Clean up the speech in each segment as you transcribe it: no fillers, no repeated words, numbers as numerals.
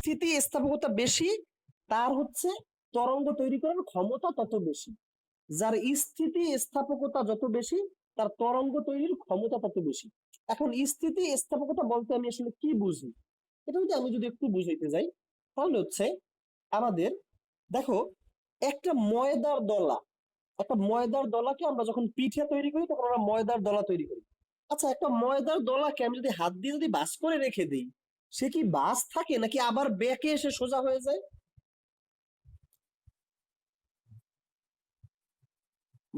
স্থিতি স্থাপকতা বেশি তার হচ্ছে তরঙ্গ তৈরি করার ক্ষমতা তত বেশি। যার স্থিতি স্থাপকতা যত বেশি তার তরঙ্গ তৈরির ক্ষমতা তত বেশি। এখন স্থিতি স্থাপকতা বলতে আমি আসলে কি বুঝি, এটা যদি একটু বুঝাইতে যাই তাহলে হচ্ছে আমাদের দেখো একটা ময়দার দলাকে আমরা যখন পিঠে তৈরি করি তখন আমরা ময়দার দলা তৈরি করি। আচ্ছা, একটা ময়দার দলাকে আমি যদি হাত দিয়ে যদি বাস করে রেখে দিই, সে কি বাস থাকে নাকি আবার বেঁকে এসে সোজা হয়ে যায়?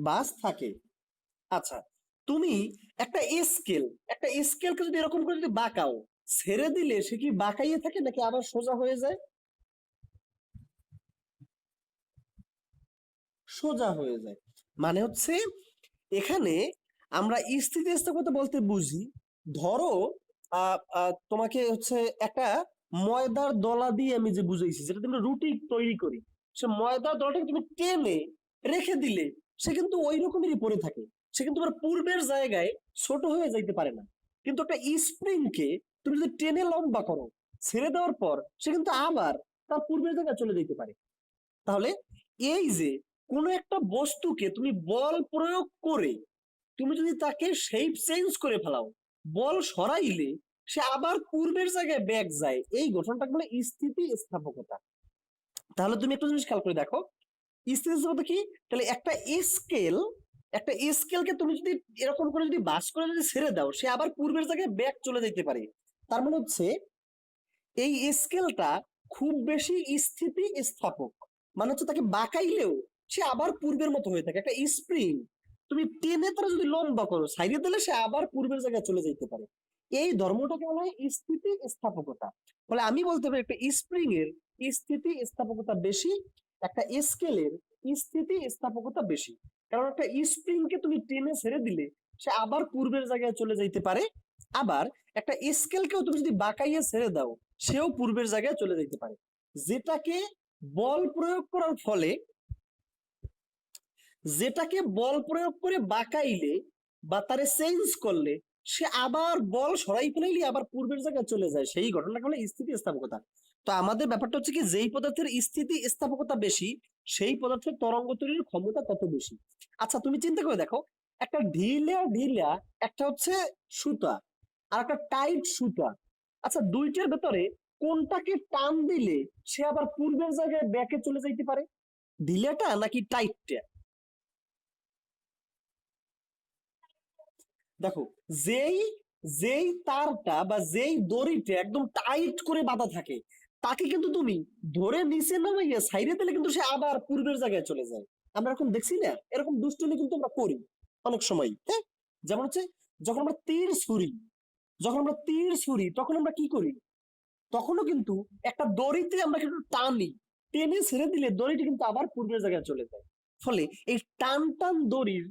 বাস থাকে। আচ্ছা, তুমি একটা স্কেলকে যদি এরকম করে যদি বাঁকাও, ছেড়ে দিলে সে কি বাঁকাইয়ে থাকে নাকি আবার সোজা হয়ে যায়? সোজা হয়ে যায়। মানে হচ্ছে এখানে আমরা স্থিতিস্থাপকতা বলতে বুঝি, ধরো তোমাকে হচ্ছে একটা ময়দার দলা দিয়ে আমি যে বুঝাইছি, যেটা তুমি রুটি তৈরি করি, সে ময়দার দলাটাকে তুমি টেনে রেখে দিলে সে কিন্তু ওই রকমেরই পড়ে থাকে। সে কিন্তু আবার পূর্বের জায়গায় ছোট হয়ে যাইতে পারে না। কিন্তু একটা স্প্রিং কে তুমি যদি টেনে লম্বা করো, ছেড়ে দেওয়ার পর সে কিন্তু আবার তার পূর্বের জায়গায় চলে যেতে পারে। তাহলে এই যে কোনো একটা বস্তুকে তুমি বল প্রয়োগ করে তুমি যদি তাকে শেপ চেঞ্জ করে ফেলাও, বল সরাইলে সে আবার পূর্বের জায়গায় ব্যাক যায়, এই গঠনটাকে বলে স্থিতি স্থাপকতা। তাহলে তুমি একটা জিনিস খেয়াল করে দেখো, স্থিতি স্থাপকতা কি? তাহলে একটা স্কেলকে তুমি যদি এরকম করে যদি বাস করে যদি ছেড়ে দাও, সে আবার পূর্বের জায়গায় ব্যাক চলে যেতে পারে। তার মানে হচ্ছে এই স্কেলটা খুব বেশি স্থিতি স্থাপক। মানে হচ্ছে তাকে বাঁকাইলেও সে আবার পূর্বের মতো হয়ে থাকে। একটা স্প্রিং তুমি টেনে তারা যদি লম্বা করো, সাইডে দিলে সে আবার পূর্বের জায়গায় চলে যেতে পারে। এই ধর্মটাকে বলা হয় স্থিতি স্থাপকতা। বলে আমি বলতে পারি একটা স্প্রিং এর স্থিতি স্থাপকতা বেশি, একটা স্কেলের স্থিতি স্থাপকতা বেশি। কারণ একটা স্প্রিং কে তুমি টেনে ছেড়ে দিলে সে আবার পূর্বের জায়গায় চলে যাইতে পারে, আবার একটা স্কেলকেও তুমি যদি বাঁকাইয়ে ছেড়ে দাও সেও পূর্বের জায়গায় চলে যেতে পারে। যেটাকে বল প্রয়োগ করার ফলে, যেটাকে বল প্রয়োগ করে বাঁকাইলে বা তারে চেঞ্জ করলে সে আবার বল সরাই ফেলাইলে আবার পূর্বের জায়গায় চলে যায়, সেই ঘটনাটা হলো স্থিতি স্থাপকতা। তো আমাদের ব্যাপারটা হচ্ছে কি, যেই পদার্থের স্থিতি স্থাপকতা বেশি সেই পদার্থের তরঙ্গ তৈরির ক্ষমতা তত বেশি। আচ্ছা, তুমি চিন্তা করে দেখো, একটা ঢিলা ঢিলা একটা হচ্ছে সুতা আর একটা টাইট সুতা। আচ্ছা, দুইটার ভেতরে কোনটাকে টান দিলে সে আবার পূর্বের জায়গায় ব্যাকে চলে যাইতে পারে, ঢিলাটা নাকি টাইটটা? দেখো, যেই যেই তারটা বা যেই দড়িটা একদম টাইট করে বাঁধা থাকে তাকে কিন্তু তুমি ধরে নিচে নামাইয়া সাইডে দিলে কিন্তু সে আবার পূর্বের জায়গায় চলে যায়। আমরা এখন দেখছি না, এরকম দুষ্টুমি কিন্তু আমরা করি অনেক সময়, হ্যাঁ? যেমন হচ্ছে যখন আমরা তীর ছুরি তখন আমরা কি করি, তখনও কিন্তু একটা দড়িতে আমরা কিন্তু টানি, টেনে ছেড়ে দিলে দড়িটি কিন্তু আবার পূর্বের জায়গায় চলে যায়। ফলে এই টান টান দড়ির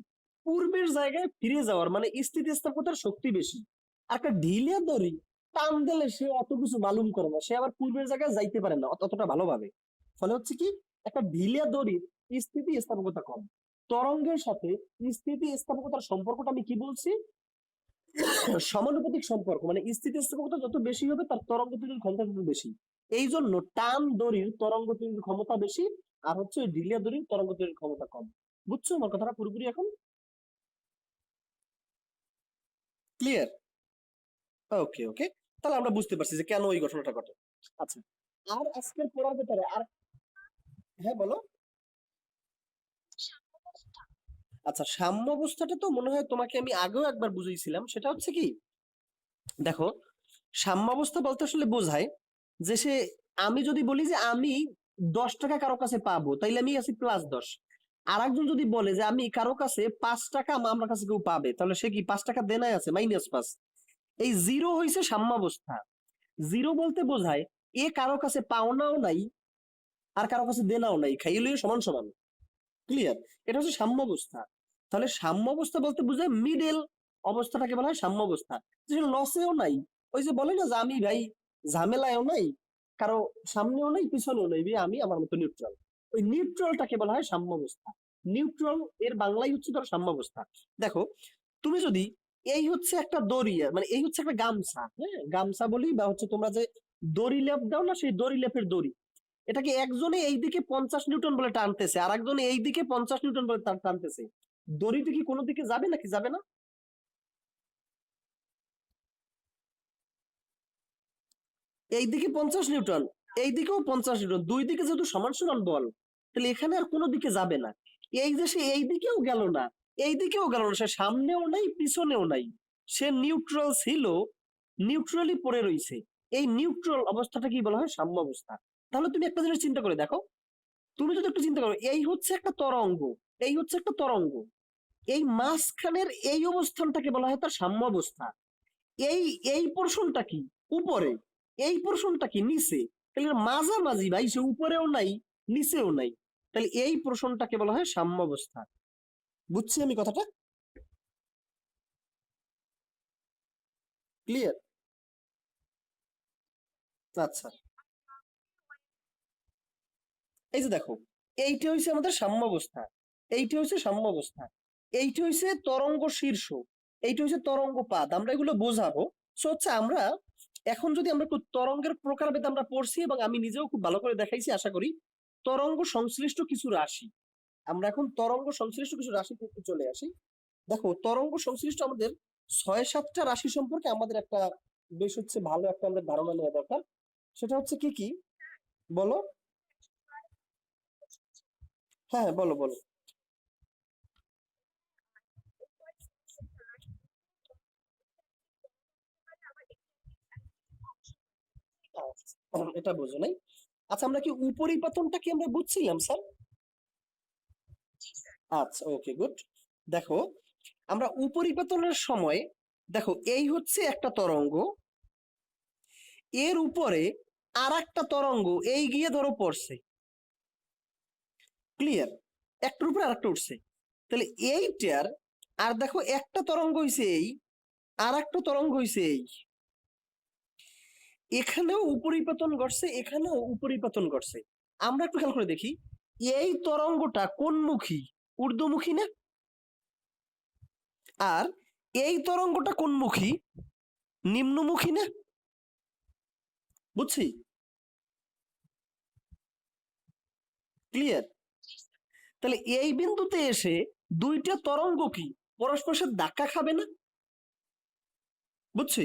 পূর্বের জায়গায় ফিরে যাওয়ার মানে স্থিতিস্থাপকতার শক্তি বেশি। আর একটা ঢিলে দড়ি টান দিলে সে অত কিছু মালুম করে না, সে আবার পূর্বের জায়গায় যাইতে পারে না অতটা ভালোভাবে। ফলে হচ্ছে কি, একটা ঢিলে দড়ির স্থিতি স্থাপকতা কম। তরঙ্গের সাথে স্থিতি স্থাপকতার সম্পর্কটা আমি কি বলছি? সমানুপাতিক সম্পর্ক। মানে স্থিতিস্থাপকতা যত বেশি হবে তার তরঙ্গ তৈরির ক্ষমতা তত বেশি। এই জন্য টান দড়ির তরঙ্গ তৈরির ক্ষমতা বেশি, আর হচ্ছে ওই ঢিলা দড়ির তরঙ্গ তৈরির ক্ষমতা কম। বুঝছো আমার কথাটা পুরোপুরি এখন? ক্লিয়ার? ওকে ওকে, তাহলে আমরা বুঝতে পারছি যে কেন এই ঘটনাটা ঘটে। আচ্ছা, আর আজকের পড়ার ব্যাপারে আর, হ্যাঁ বলো। আচ্ছা, সাম্য অবস্থাটা তো মনে হয় তোমাকে আমি আগেও একবার বুঝিয়েছিলাম। সেটা হচ্ছে কি, দেখো, সাম্যাবস্থা বলতে আসলে বোঝায় যে সে, আমি যদি বলি যে আমি 10 টাকা কারো কাছে পাবো তাইলে আমি আছি +10। আর একজন যদি বলে যে আমি কারো কাছে 5 টাকা আমার কাছে কেউ পাবে, তাহলে সে কি 5 টাকা দেনায় আছে, -5। এই জিরো হইছে সাম্যাবস্থা। জিরো বলতে বোঝায় এ কারো কাছে পাওনাও নাই আর কারো কাছে দেনাও নাই, খাইলেও সমান সমান। ক্লিয়ার? এটা হচ্ছে সাম্যাবস্থা। তাহলে সাম্যাবস্থা বলতে বোঝায় মিডল অবস্থাটাকে বলা হয় সাম্যাবস্থা। যে লসেও নাই, ওই যে বলে না যে আমি ভাই ঝামেলায়ও নাই, কারো সামনেও নাই পিছনেও নাই, ভাই আমি আমার মতো নিউট্রাল। ওই নিউট্রালটাকে বলা হয় সাম্যাবস্থা। নিউট্রাল এর বাংলাই হচ্ছে ধরো সাম্যাবস্থা। দেখো, তুমি যদি এই হচ্ছে একটা দড়ি, মানে এই হচ্ছে একটা গামছা, হ্যাঁ গামছা বলি, বা হচ্ছে তোমরা যে দড়ি লেপ দাও না, সেই দড়ি লেপের দড়ি। এটাকে একজনে এইদিকে 50 নিউটন বলে টানতেছে, আর একজনে এইদিকে 50 নিউটন বলে টানতেছে। দড়িটা কি কোনো দিকে যাবে নাকি যাবে না? এইদিকে 50 নিউটন, এইদিকেও 50 নিউটন, দুই দিকে যেহেতু সমান সমান বল, তাহলে এখানে আর কোনো দিকে যাবে না। এই যে সে এই দিকেও গেল না, এই দিকেও গেল না, সে সামনেও নাই পিছনেও নাই, সে নিউট্রাল ছিল, নিউট্রালি পড়ে রইছে। এই নিউট্রাল অবস্থাটা কি বলা হয়? সাম্য অবস্থা। তাহলে তুমি একটা জিনিস চিন্তা করে দেখো, তুমি যদি একটু চিন্তা করো, এই হচ্ছে একটা তরঙ্গ, এই হচ্ছে একটা তরঙ্গ, এই মাঝখানের এই অবস্থানটাকে বলা হয় তার সাম্য অবস্থা। এই এই পোর্শনটা কি? উপরে। এই পোর্শনটা কি? নিচে। তাহলে এর মাঝামাঝি ভাই, সে উপরেও নাই নিচেও নাই, তাহলে এই পোর্শনটাকে বলা হয় সাম্য অবস্থা। বুঝছি আমি কথাটা? ক্লিয়ার? আচ্ছা, এই যে দেখো, এইটা হচ্ছে আমাদের সাম্য অবস্থা, এইটা হচ্ছে সাম্য অবস্থা, এইটা হচ্ছে তরঙ্গ শীর্ষ, এইটা হচ্ছে তরঙ্গ পাত, আমরা এগুলো বোঝাবো। সো হচ্ছে আমরা এখন যদি আমরা একটু তরঙ্গের প্রকারভেদ আমরা পড়ছি, এবং আমি নিজেও খুব ভালো করে দেখাইছি আশা করি, তরঙ্গ সংশ্লিষ্ট কিছু রাশি, আমরা এখন তরঙ্গ সংশ্লিষ্ট কিছু রাশিতে একটু চলে আসি। দেখো, তরঙ্গ সংশ্লিষ্ট আমাদের 6-7টা রাশি সম্পর্কে আমাদের একটা বেশ হচ্ছে ভালো একটা আমাদের ধারণা নেওয়া দরকার। সেটা হচ্ছে কি কি? বলো। হ্যাঁ হ্যাঁ, বলো বলো। আচ্ছা, এটা বোঝো নাই। আচ্ছা, আমরা কি উপরিপাতনটা কি আমরা বুঝছিলাম স্যার? আচ্ছা, ওকে, গুড। দেখো, আমরা উপরিপাতনের সময়, দেখো এই হচ্ছে একটা তরঙ্গ, এর উপরে আর একটা তরঙ্গ এই গিয়ে ধরো পড়ছে। ক্লিয়ার? একটার উপরে আর একটা উঠছে। তাহলে এইটার, আর দেখো একটা তরঙ্গ হইছে এই, আর একটা তরঙ্গ হইছে এই, এখানেও উপরিপাতন ঘটছে, এখানেও উপরিপাতন ঘটছে। আমরা একটু খেয়াল করে দেখি, এই তরঙ্গটা কোনমুখী? ঊর্ধ্বমুখী না? আর এই তরঙ্গটা কোনমুখী? নিম্নমুখী না? বুঝছি? ক্লিয়ার? তাহলে এই বিন্দুতে এসে দুইটা তরঙ্গ কি পরস্পরের সাথে ধাক্কা খাবে না? বুঝছি?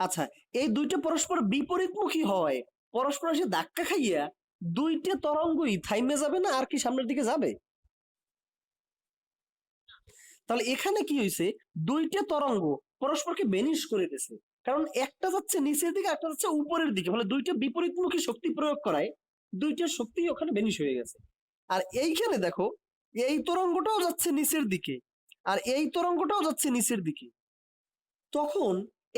আচ্ছা, এই দুইটা পরস্পর বিপরীতমুখী হয়, পরস্পর এসে ধাক্কা খাইয়া দুইটা তরঙ্গই থাইমে যাবে না, আর কি সামনের দিকে যাবে? তাহলে এখানে কি হয়েছে? দুইটা তরঙ্গ পরস্পরকে বেনিশ করে দিয়েছে, কারণ একটা যাচ্ছে নিচের দিকে, একটা যাচ্ছে উপরের দিকে, ফলে দুইটা বিপরীতমুখী শক্তি প্রয়োগ করায় দুইটা শক্তি ওখানে বেনিশ হয়ে গেছে। আর এইখানে দেখো, এই তরঙ্গটাও যাচ্ছে নিচের দিকে, আর এই তরঙ্গটাও যাচ্ছে নিচের দিকে। তখন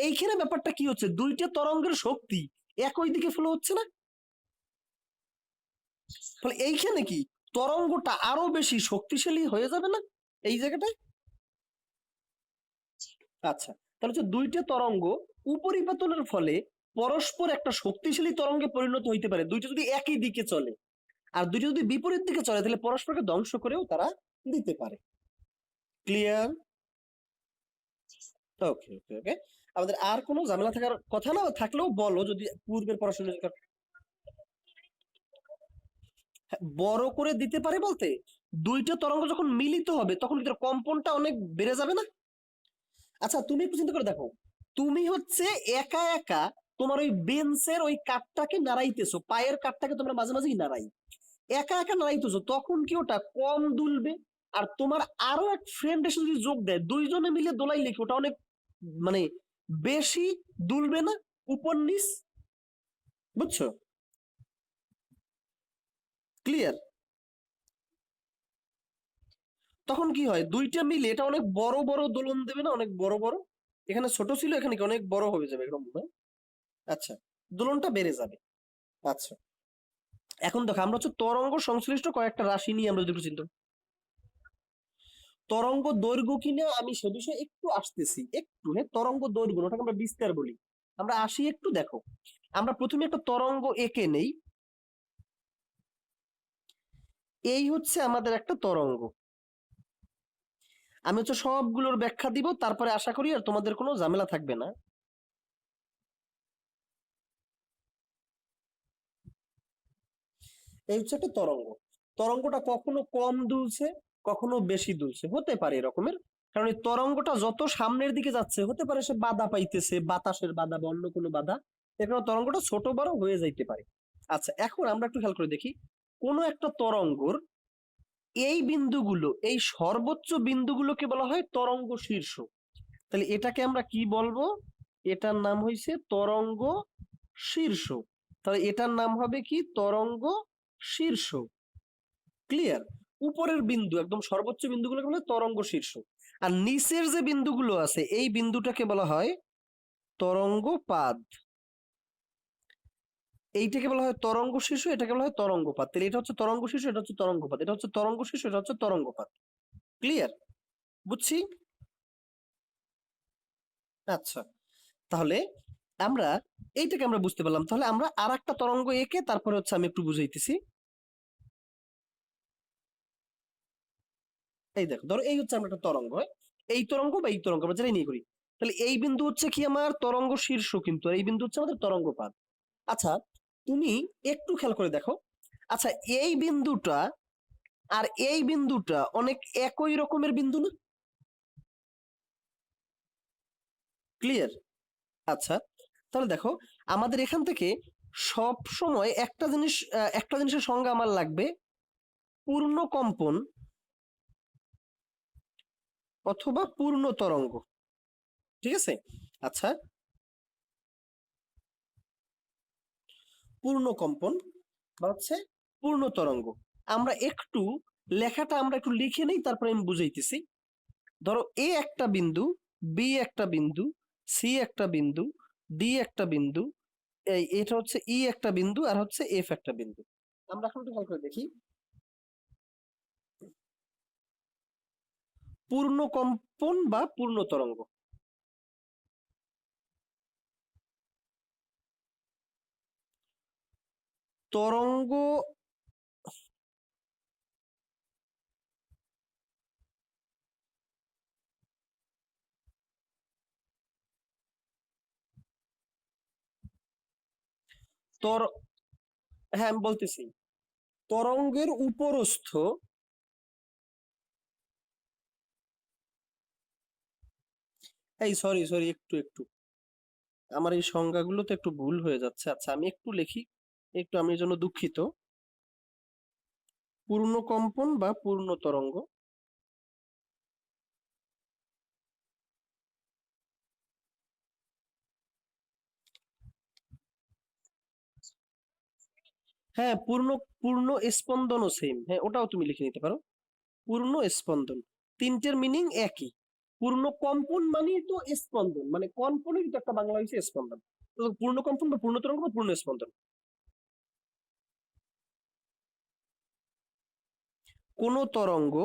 এইখানে ব্যাপারটা কি হচ্ছে? দুইটা তরঙ্গের শক্তি একই দিকে ফ্লো হচ্ছে না? ফলে এইখানে কি তরঙ্গটা আরো বেশি শক্তিশালী হয়ে যাবে না এই জায়গাটায়? আচ্ছা, তাহলে হচ্ছে দুইটা তরঙ্গ উপরিপাতনের ফলে পরস্পর একটা শক্তিশালী তরঙ্গে পরিণত হইতে পারে, দুইটা যদি একই দিকে চলে। আর দুইটা যদি বিপরীত দিকে চলে, তাহলে পরস্পরকে ধ্বংস করেও তারা দিতে পারে। ক্লিয়ার? ওকে ওকে ওকে। আমাদের আর কোনো ঝামেলা থাকার কথা না, থাকলেও বলো যদি পূর্বের পড়াশোনা। বড় করে দিতে পারে বলতে, দুইটা তরঙ্গ যখন মিলিত হবে তখন কিন্তু কম্পনটা অনেক বেড়ে যাবে না? আচ্ছা, তুমি একটু চিন্তা করে দেখো, তুমি হচ্ছে একা একা তোমার ওই বেঞ্চের ওই কাঠটাকে নাড়াইতেছো, পায়ের কাঠটাকে তোমরা মাঝে মাঝেই নাড়াই, একা একা নাড়াইতেছো, তখন কি ওটা কম দুলবে? আর তোমার আরো এক ফ্রেন্ড এসে যদি যোগ দেয়, দুইজনে মিলে দোলাইলে কি ওটা অনেক, মানে বেশি দুলবে না? উপর নিচ। বুঝছো? ক্লিয়ার? তখন কি হয়, দুইটা মিলে এটা অনেক বড় বড় দোলন দেবে না, অনেক বড় বড়। এখানে ছোট ছিল, এখানে কি অনেক বড় হয়ে যাবে এরকম না? আচ্ছা, দোলনটা বেড়ে যাবে। আচ্ছা, এখন দেখো, আমরা হচ্ছে তরঙ্গ সংশ্লিষ্ট কয়েকটা রাশি নিয়ে আমরা যদি একটু চিন্তা, তরঙ্গ দৈর্ঘ্য কিনা আমি সে বিষয়ে একটু আসতেছি, একটু, হ্যাঁ তরঙ্গ দৈর্ঘ্য ওটাকে আমরা বিস্তার বলি। আমরা আসি একটু, দেখো আমরা প্রথমে একটা তরঙ্গ এঁকে নেই। এই হচ্ছে আমাদের একটা তরঙ্গ, আমি হচ্ছে সবগুলোর ব্যাখ্যা দিব, তারপরে আশা করি আর তোমাদের কোনো ঝামেলা থাকবে না। এই হচ্ছে একটা তরঙ্গ। তরঙ্গটা কখনো কম দুলছে, কখনো বেশি দুলছে, হতে পারে এরকমের। কারণ এই তরঙ্গটা যত সামনের দিকে যাচ্ছে, হতে পারে সে বাধা পাইতেছে, বাতাসের বাধা বা অন্য কোনো বাধা, এর কারণে তরঙ্গটা ছোট বড় হয়ে যাইতে পারে। আচ্ছা, এখন আমরা একটু খেয়াল করে দেখি, কোন একটা তরঙ্গর এই বিন্দুগুলো, এই সর্বোচ্চ বিন্দুগুলোকে বলা হয় তরঙ্গ শীর্ষ। তাহলে এটাকে আমরা কি বলবো? এটার নাম হইছে তরঙ্গ শীর্ষ। তাহলে এটার নাম হবে কি? তরঙ্গ শীর্ষ। ক্লিয়ার? উপরের বিন্দু, একদম সর্বোচ্চ বিন্দুগুলোকে বলা হয় তরঙ্গ শীর্ষ। আর নিচের যে বিন্দুগুলো আছে, এই বিন্দুটাকে বলা হয় তরঙ্গপাদ। এইটাকে বলা হয় তরঙ্গ শীর্ষ, এটাকে বলা হয় তরঙ্গপাত। তাহলে এটা হচ্ছে তরঙ্গ শীর্ষ, এটা হচ্ছে তরঙ্গপাত, এটা হচ্ছে তরঙ্গ শীর্ষ, এটা হচ্ছে তরঙ্গপাত। ক্লিয়ার? বুঝছি? আচ্ছা, তাহলে আমরা এইটাকে আমরা বুঝতে পারলাম। তাহলে আমরা আর একটা তরঙ্গ এঁকে তারপরে হচ্ছে আমি একটু বুঝাইতেছি। এই দেখো, ধরো এই হচ্ছে আমরা একটা তরঙ্গ, হ্যাঁ? এই তরঙ্গ বা এই তরঙ্গ আমরা যেটাই নিয়ে করি, তাহলে এই বিন্দু হচ্ছে কি আমার তরঙ্গ শীর্ষ, কিন্তু আর এই বিন্দু হচ্ছে আমাদের তরঙ্গপাত। আচ্ছা, তুমি একটু খেয়াল করে দেখো। আচ্ছা, এই বিন্দুটা আর এই বিন্দুটা অনেক একই রকমের বিন্দু না? ক্লিয়ার? আচ্ছা, তাহলে দেখো, আমাদের এখান থেকে সব সময় একটা জিনিস, একটা জিনিসের সংজ্ঞা আমার লাগবে, পূর্ণ কম্পন অথবা পূর্ণ তরঙ্গ। ঠিক আছে? আচ্ছা, পূর্ণ কম্পন বা হচ্ছে পূর্ণ তরঙ্গ। আমরা একটু লেখাটা আমরা একটু লিখে নেই, তারপরে আমি বুঝাইতেছি। ধরো এ একটা বিন্দু, বি একটা বিন্দু, সি একটা বিন্দু, ডি একটা বিন্দু, এটা হচ্ছে ই একটা বিন্দু, আর হচ্ছে এফ একটা বিন্দু। আমরা এখন একটু খেয়াল করে দেখি, পূর্ণ কম্পন বা পূর্ণ তরঙ্গ। তরঙ্গ, তর হ্যাঁ আমি বলতেছি, তরঙ্গের উপরস্থ, এই সরি সরি, একটু একটু আমার এই সংজ্ঞাগুলোতে একটু ভুল হয়ে যাচ্ছে। আচ্ছা, আমি একটু লিখি, একটু আমি এর জন্য দুঃখিত। পূর্ণ কম্পন বা পূর্ণ তরঙ্গ, হ্যাঁ পূর্ণ, পূর্ণ স্পন্দনও সেম, হ্যাঁ ওটাও তুমি লিখে নিতে পারো। পূর্ণ স্পন্দন, তিনটের মিনিং একই। পূর্ণ কম্পন মানেই তো স্পন্দন, মানে কম্পনের তো একটা বাংলা হয়েছে স্পন্দন। তো পূর্ণ কম্পন বা পূর্ণ তরঙ্গ বা পূর্ণ স্পন্দন। কোন তরঙ্গ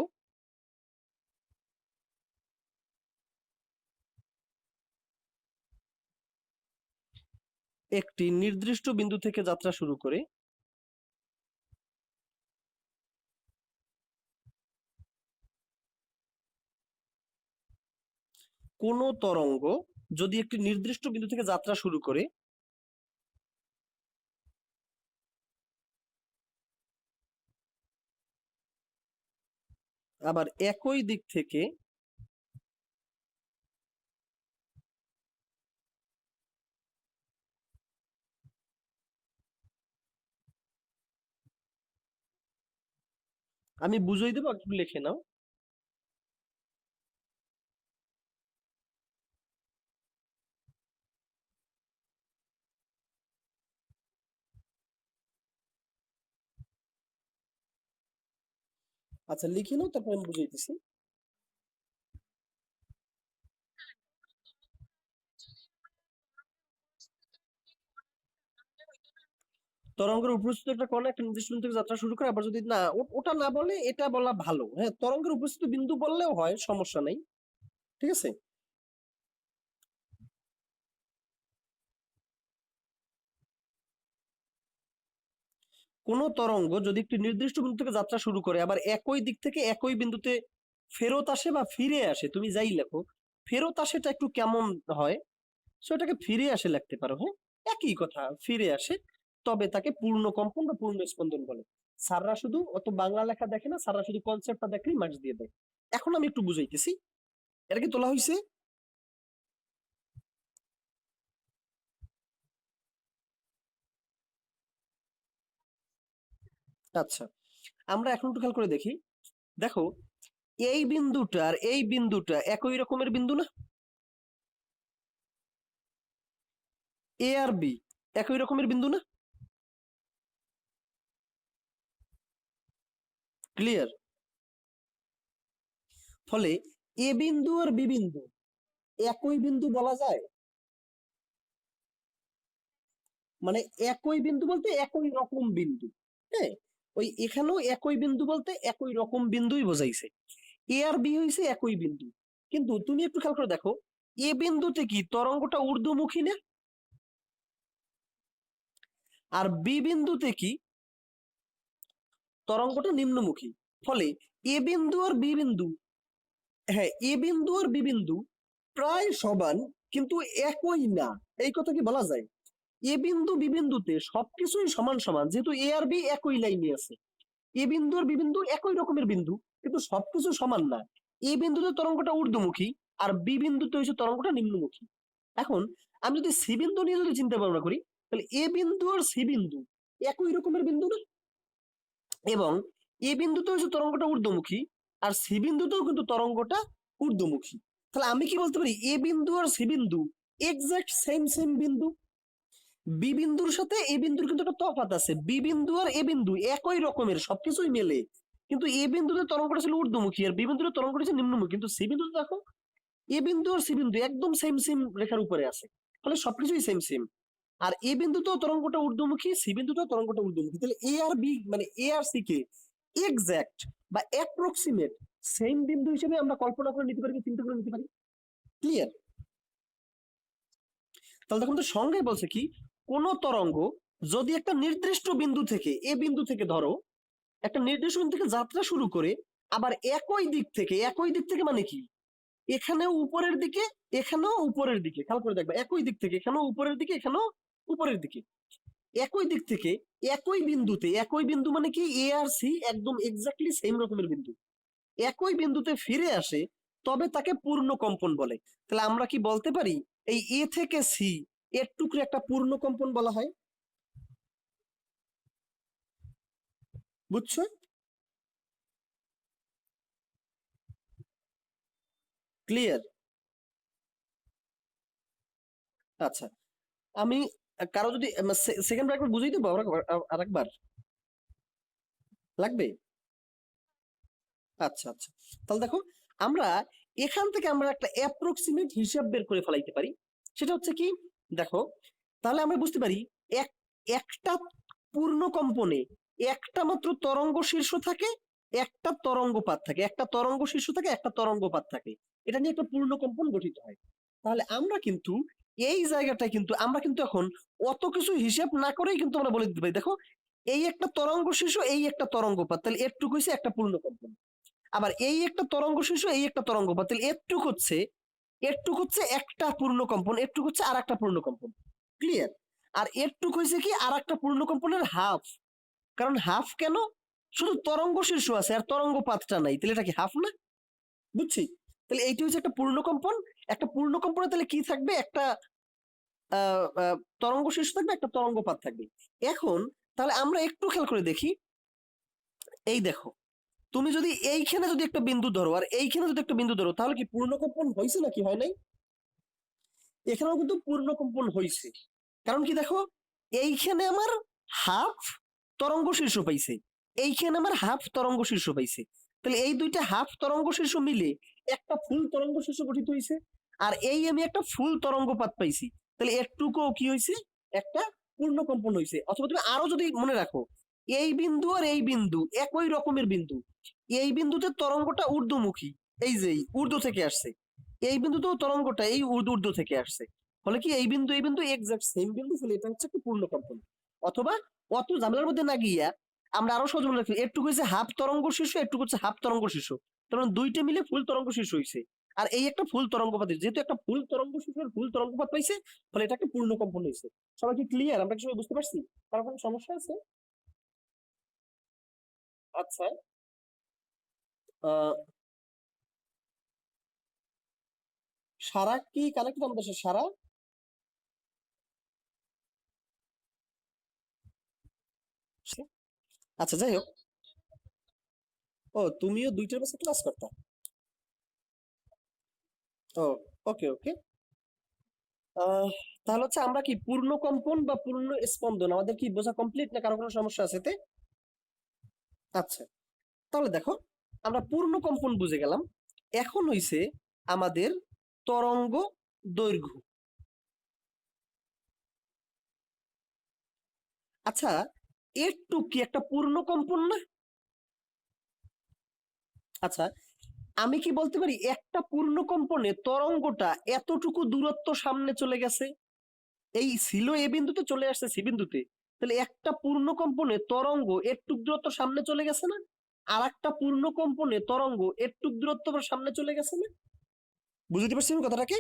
একটি নির্দিষ্ট বিন্দু থেকে যাত্রা শুরু করে কোন তরঙ্গ যদি একটি নির্দিষ্ট বিন্দু থেকে যাত্রা শুরু করে আবার একই দিক থেকে আমি বুঝিয়ে দেবো, একটু লিখে নাও। আচ্ছা লিখে নাও, তারপর আমি বুঝাইতেছি। তরঙ্গের উপস্থিত একটা কণা একটা নির্দিষ্ট বিন্দু থেকে যাত্রা শুরু করে, আবার যদি না ওটা না বলে এটা বলা ভালো, হ্যাঁ তরঙ্গের উপস্থিত বিন্দু বললেও হয়, সমস্যা নাই। ঠিক আছে? কোন তরঙ্গ যদি একটি নির্দিষ্ট বিন্দু থেকে যাত্রা শুরু করে আবার একই দিক থেকে একই বিন্দুতে ফেরত আসে বা ফিরে আসে, তুমি যাই লেখো, ফেরত আসেটা একটু কেমন হয়, সো এটাকে ফিরে আসে লিখতে পারো। হ্যাঁ, একই কথা, ফিরে আসে, তবে তাকে পূর্ণ কম্পন বা পূর্ণ স্পন্দন বলে। স্যাররা শুধু অত বাংলা লেখা দেখে না, স্যাররা শুধু কনসেপ্টটা দেখলেই মার্কস দিয়ে দেয়। এখন আমি একটু বুঝাইতেছি, এটা কি তোলা হয়েছে? আচ্ছা, আমরা এখন একটু খেয়াল করে দেখি। দেখো, এই বিন্দুটা আর এই বিন্দুটা একই রকমের বিন্দু না? এ আর বি একই রকমের বিন্দু না? ক্লিয়ার? ফলে এ বিন্দু আর বি বিন্দু একই বিন্দু বলা যায়? মানে একই বিন্দু বলতে একই রকম বিন্দু। হ্যাঁ, ওই এখানেও একই বিন্দু বলতে একই রকম বিন্দুই বোঝাইছে। এ আর বি হইছে একই বিন্দু, কিন্তু তুমি একটু খেয়াল করে দেখো, এ বিন্দুতে কি তরঙ্গটা ঊর্ধ্বমুখী না? আর বি বিন্দুতে কি তরঙ্গটা নিম্নমুখী? ফলে এ বিন্দু আর বি বিন্দু, হ্যাঁ, এ বিন্দু আর বি বিন্দু প্রায় সমান, কিন্তু একই না। এই কথা কি বলা যায়? এ বিন্দু বি বিন্দুতে সবকিছুই সমান সমান, যেহেতু এ আর বি একই লাইনে আছে। এ বিন্দু আর বি বিন্দু একই রকমের বিন্দু, কিন্তু সবকিছু সমান না। এ বিন্দুতে তরঙ্গটা ঊর্ধ্বমুখী, আর বি বিন্দুতে হচ্ছে তরঙ্গটা নিম্নমুখী। এখন আমি যদি সি বিন্দু নিয়ে যদি চিন্তা ভাবনা করি, তাহলে এ বিন্দু আর সি বিন্দু একই রকমের বিন্দু না? এবং এ বিন্দুতে হচ্ছে তরঙ্গটা ঊর্ধ্বমুখী, আর সি বিন্দুতেও কিন্তু তরঙ্গটা ঊর্ধ্বমুখী। তাহলে আমি কি বলতে পারি, এ বিন্দু আর সি বিন্দু এক্সাক্ট সেম সেম বিন্দু। বি বিন্দুর সাথে এ বিন্দুর কিন্তু একটা তফাৎ আছে, বি বিন্দু আর এ বিন্দু একই রকমের, সবকিছুই মেলে, কিন্তু এ বিন্দুতে তরঙ্গটা ছিল ঊর্ধ্বমুখী আর বি বিন্দুতে তরঙ্গটা ছিল নিম্নমুখী। কিন্তু সি বিন্দুতে দেখো, এ বিন্দু আর সি বিন্দু একদম সেম সেম রেখার উপরে আছে, ফলে সবকিছুই সেম সেম। আর এ বিন্দুতেও তরঙ্গটা ঊর্ধ্বমুখী, সি বিন্দুতেও তরঙ্গটা ঊর্ধ্বমুখী, তাহলে এ আর বি মানে এ আর সি কে এক্সাক্ট বা অ্যাপ্রক্সিমেট সেম বিন্দু হিসেবে আমরা কল্পনা করে নিতে পারি, চিন্তা করে নিতে পারি। ক্লিয়ার? তাহলে দেখুন তো সংজ্ঞায় বলছে কি, কোন তরঙ্গ যদি একটা নির্দিষ্ট বিন্দু থেকে, এ বিন্দু থেকে ধরো, একটা নির্দিষ্ট বিন্দু থেকে যাত্রা শুরু করে, আবার একই দিক থেকে মানে কি, এখানেও উপরের দিকে, এখানেও উপরের দিকে, খেয়াল করে দেখবে, একই দিক থেকে এখানেও উপরের দিকে, এখানেও উপরের দিকে, একই দিক থেকে একই বিন্দুতে, একই বিন্দু মানে কি এ আর সি একদম এক্স্যাক্টলি সেম রকমের বিন্দু, একই বিন্দুতে ফিরে আসে, তবে তাকে পূর্ণ কম্পন বলে। তাহলে আমরা কি বলতে পারি, এই এ থেকে সি এর টুকরে একটা পূর্ণ কম্পন বলা হয়? বুঝছো? ক্লিয়ার? আচ্ছা, আমি কারো যদি সেকেন্ড বার একবার বুঝিয়ে দেবো আরেকবার লাগবে? আচ্ছা আচ্ছা, তাহলে দেখো, আমরা এখান থেকে আমরা একটা অ্যাপ্রক্সিমেট হিসাব বের করে ফেলাইতে পারি। সেটা হচ্ছে কি, দেখো, তাহলে আমরা বুঝতে পারি, এক একটা পূর্ণ কম্পনে একটা মাত্র তরঙ্গ শীর্ষ থাকে, একটা তরঙ্গপাত থাকে, একটা তরঙ্গ শীর্ষ থাকে, একটা তরঙ্গপাত থাকে, এটা নিয়ে একটা পূর্ণ কম্পন গঠিত হয়। তাহলে আমরা কিন্তু এই জায়গাটায় কিন্তু আমরা কিন্তু এখন অত কিছু হিসাব না করেই কিন্তু আমরা বলে দিতে পারি, দেখো, এই একটা তরঙ্গ শীর্ষ, এই একটা তরঙ্গপাত, তাহলে এরটুকু হচ্ছে একটা পূর্ণ কম্পন। আবার এই একটা তরঙ্গ শীর্ষ, এই একটা তরঙ্গপাত, তাহলে এরটুক হচ্ছে একটা পূর্ণ কম্পন, এরটুক হচ্ছে আর একটা পূর্ণ কম্পন। ক্লিয়ার? আর এরটুক হয়েছে কি আর একটা পূর্ণ কম্পনের হাফ। কারণ হাফ কেন, শুধু তরঙ্গ শীর্ষ আছে আর তরঙ্গ পাতটা নাই, তাহলে এটা কি হাফ না? বুঝছি? তাহলে এইটা হচ্ছে একটা পূর্ণ কম্পন। একটা পূর্ণ কম্পনে তাহলে কি থাকবে, একটা তরঙ্গ শীর্ষ থাকবে, একটা তরঙ্গ পাত থাকবে। এখন তাহলে আমরা একটু খেয়াল করে দেখি, এই দেখো, তুমি যদি এইখানে যদি একটা বিন্দু ধরো আর এইখানে যদি একটা বিন্দু ধরো, তাহলে কি পূর্ণকম্পন হয়েছে নাকি হয় নাই? এখানেও কিন্তু পূর্ণকম্পন হয়েছে। কারণ কি, দেখো, এইখানে আমার হাফ তরঙ্গ শীর্ষ পাইছে, এইখানে আমার হাফ তরঙ্গ শীর্ষ পাইছে, তাহলে এই দুইটা হাফ তরঙ্গ শীর্ষ মিলে একটা ফুল তরঙ্গ শীর্ষ গঠিত হয়েছে। আর এই আমি একটা ফুল তরঙ্গপাত পাইছি, তাহলে এরটুকু কি হয়েছে, একটা পূর্ণকম্পন হয়েছে। অথবা তুমি আরো যদি মনে রাখো, এই বিন্দু আর এই বিন্দু একই রকমের বিন্দু, এই বিন্দুতে তরঙ্গটা ঊর্ধ্বমুখী, এই যে ঊর্ধ্ব থেকে আসছে, এই বিন্দুতেও তরঙ্গটা এই ঊর্ধ্ব থেকে আসছে, ফলে কি এই বিন্দু এক্সাক্ট সেম বিন্দু, ফলে এটা হচ্ছে একটা পূর্ণ কম্পন। অথবা অত ঝামেলার মধ্যে না গিয়া আমরা আরো সহজ মনে রাখি, এটুকু হচ্ছে হাফ তরঙ্গ শীর্ষ, এটুকু হচ্ছে হাফ তরঙ্গ শীর্ষ, তার মানে দুইটা মিলে ফুল তরঙ্গ শীর্ষ হয়েছে। আর এই একটা ফুল তরঙ্গপাত, যেহেতু একটা ফুল তরঙ্গ শীর্ষ ফুল তরঙ্গপাত পাইছে, ফলে এটা একটা পূর্ণ কম্পন হয়েছে। সবাই কি ক্লিয়ার? আমরা কি সবাই বুঝতে পারছি? কারো কোনো সমস্যা আছে? আচ্ছা, আহ সারা কি কানেক্টেড আমাদের সাথে? সারা, আচ্ছা যাই হোক। ও, তুমিও দুইটার বাসে ক্লাস করতা? ও, ওকে ওকে। আহ তাহলে হচ্ছে আমরা কি পূর্ণ কম্পন বা পূর্ণ স্পন্দন আমাদের কি বোঝা কমপ্লিট, না কারো কোনো সমস্যা আছে এতে? আচ্ছা, তাহলে দেখো, আমরা পূর্ণ কম্পন বুঝে গেলাম। এখন হইছে আমাদের তরঙ্গ দৈর্ঘ্য। আচ্ছা, একটু কি একটা পূর্ণ কম্পন না? আচ্ছা, আমি কি বলতে পারি একটা পূর্ণ কম্পনে তরঙ্গটা এতটুকু দূরত্ব সামনে চলে গেছে, এই ছিল এ বিন্দুতে চলে আসছে সি বিন্দুতে, তাহলে একটা পূর্ণ কম্পনে তরঙ্গ একটু দূরত্ব সামনে চলে গেছে না? আর একটা পূর্ণ কম্পনে তরঙ্গ একটু দূরত্ব আবার সামনে চলে গেছে না? বুঝতে পারছেন কথাটাকে?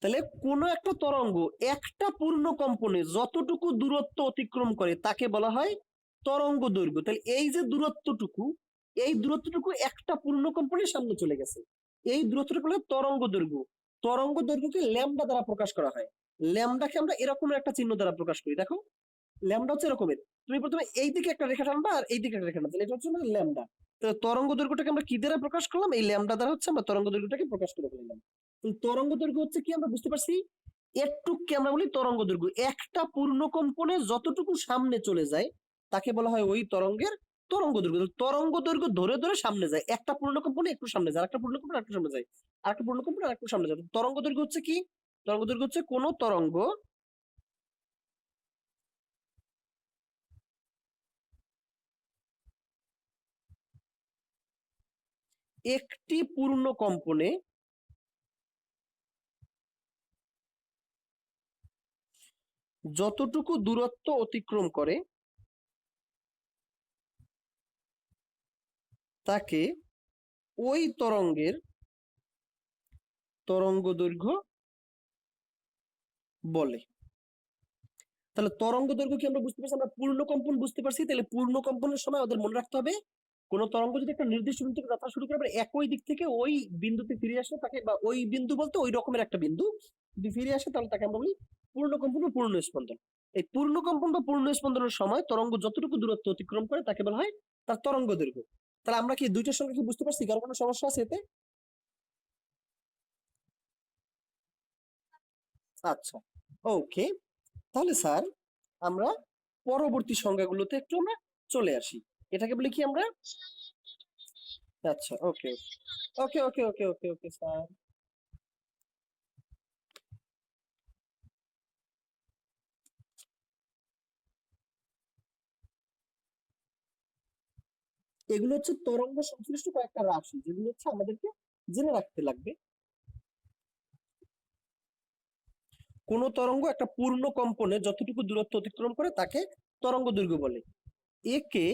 তাহলে কোন একটা তরঙ্গ একটা পূর্ণ কম্পনে যতটুকু দূরত্ব অতিক্রম করে তাকে বলা হয় তরঙ্গ দৈর্ঘ্য। তাহলে এই যে দূরত্বটুকু, এই দূরত্বটুকু একটা পূর্ণ কম্পনের সামনে চলে গেছে, এই দূরত্বটুকু হলো তরঙ্গ দৈর্ঘ্য। তরঙ্গ দৈর্ঘ্যকে ল্যামডা দ্বারা প্রকাশ করা হয়। ল্যামডাকে আমরা এরকম একটা চিহ্ন দ্বারা প্রকাশ করি, দেখো ল্যামডা হচ্ছে এরকমের। তুমি প্রথমে এই দিকে একটা রেখা টানবা আর এই দিকে একটা রেখা টানবা, তাহলে এটা হচ্ছে আমাদের ল্যামডা। তো তরঙ্গ দৈর্ঘ্যটাকে আমরা কি দ্বারা প্রকাশ করলাম? এই ল্যামডা দ্বারা হচ্ছে আমরা তরঙ্গ দৈর্ঘ্যটাকে প্রকাশ করে ফেললাম। তো তরঙ্গ দৈর্ঘ্য হচ্ছে কি আমরা বুঝতে পারছি, একটুককে আমরা বলি তরঙ্গ দৈর্ঘ্য। একটা পূর্ণ কম্পনে যতটুকু সামনে চলে যায় তাকে বলা হয় ওই তরঙ্গের তরঙ্গ দৈর্ঘ্য। তরঙ্গ দৈর্ঘ্য ধরে ধরে সামনে যায়, একটা পূর্ণ কম্পনে একটু সামনে যায়, একটা পূর্ণ কম্পনে একটু সামনে যায়, আর একটা পূর্ণ কম্পনে একটু সামনে যায়। তরঙ্গ দৈর্ঘ্য হচ্ছে কি? তরঙ্গ দৈর্ঘ্য হচ্ছে কোন তরঙ্গ একটি পূর্ণ কম্পনে যতটুকু দূরত্ব অতিক্রম করে তাকে ওই তরঙ্গের তরঙ্গ দৈর্ঘ্য বলে। তাহলে তরঙ্গ দৈর্ঘ্য কি আমরা বুঝতে পারছি? আমরা পূর্ণ কম্পন বুঝতে পারছি। তাহলে পূর্ণ কম্পনের সময় আমাদের মনে রাখতে হবে, কোন তরঙ্গ যদি একটা নির্দিষ্ট বিন্দু থেকে যাত্রা শুরু করে আবার একই দিক থেকে ওই বিন্দুতে ফিরে আসে তাকে, বা ওই বিন্দু বলতে ওই রকমের একটা বিন্দু যদি ফিরে আসে তাহলে তাকে আমরা বলি পূর্ণ কম্পন বা পূর্ণ স্পন্দন। এই পূর্ণ কম্পন বা পূর্ণ স্পন্দনের সময় তরঙ্গ যতটুকু দূরত্ব অতিক্রম করে তাকে বলা হয় তার তরঙ্গ দৈর্ঘ্য। তাহলে আমরা কি দুইটার সঙ্গে কি বুঝতে পারছি? কারো কোনো সমস্যা আছে এতে? আচ্ছা, ওকে। তাহলে স্যার, আমরা পরবর্তী সংজ্ঞাগুলোতে একটু আমরা চলে আসি। এটাকে বলি কি আমরা? আচ্ছা, ওকে ওকে ওকে ওকে ওকে ওকে স্যার। এগুলো হচ্ছে তরঙ্গ সংশ্লিষ্ট কয়েকটা রাশি, যেগুলো হচ্ছে আমাদেরকে জেনে রাখতে লাগবে। কোন তরঙ্গ একটা পূর্ণ কম্পনে যতটুকু দূরত্ব অতিক্রম করে তাকে তরঙ্গ দৈর্ঘ্য বলে। একে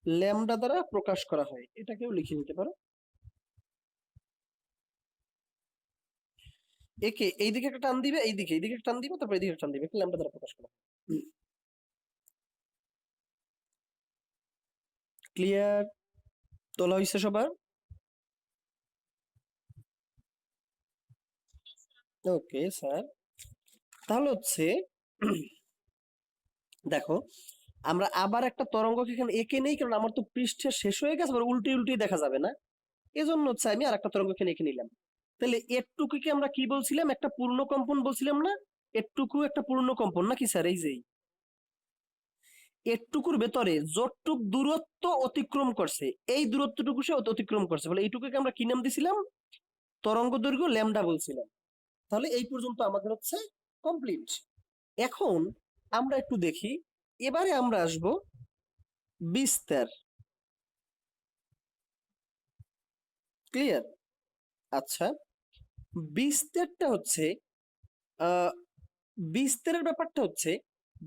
ল্যামডা দ্বারা প্রকাশ করা হয়, এটাকেও লিখে নিতে পারো। একে এইদিকে একটা টান দিবে, এইদিকে একটা টান দিবে, তারপর এইদিকে একটা টান দিবে, ল্যামডা দ্বারা প্রকাশ করা হয়। ক্লিয়ার? তোলা হয়েছে সবার? Okay sir. তাহলে হচ্ছে দেখো, আমরা আবার একটা তরঙ্গকে এখানে এঁকে নেই, কারণ আমার তো পৃষ্ঠে শেষ হয়ে গেছে, আবার উল্টে উল্টে দেখা যাবে না। এজন্য হচ্ছে আমি আর একটা তরঙ্গ এখানে এঁকে নিলাম। তাহলে এরটুকুকে আমরা কি বলছিলাম? একটা পূর্ণ কম্পন বলছিলাম না? এরটুকু একটা পূর্ণ কম্পন নাকি স্যার? এই যে এরটুকুর ভেতরে যতটুক দূরত্ব অতিক্রম করছে, এই দূরত্বটুকু সে অতিক্রম করছে, ফলে এইটুকুকে আমরা কি নাম দিছিলাম? তরঙ্গ দৈর্ঘ্য ল্যামডা বলছিলাম। তাহলে এই পর্যন্ত আমাদের হচ্ছে কমপ্লিট। এখন আমরা একটু দেখি, এবারে আমরা আসব বিস্তার। ক্লিয়ার? আচ্ছা, বিস্তারটা হচ্ছে আহ বিস্তারের ব্যাপারটা হচ্ছে,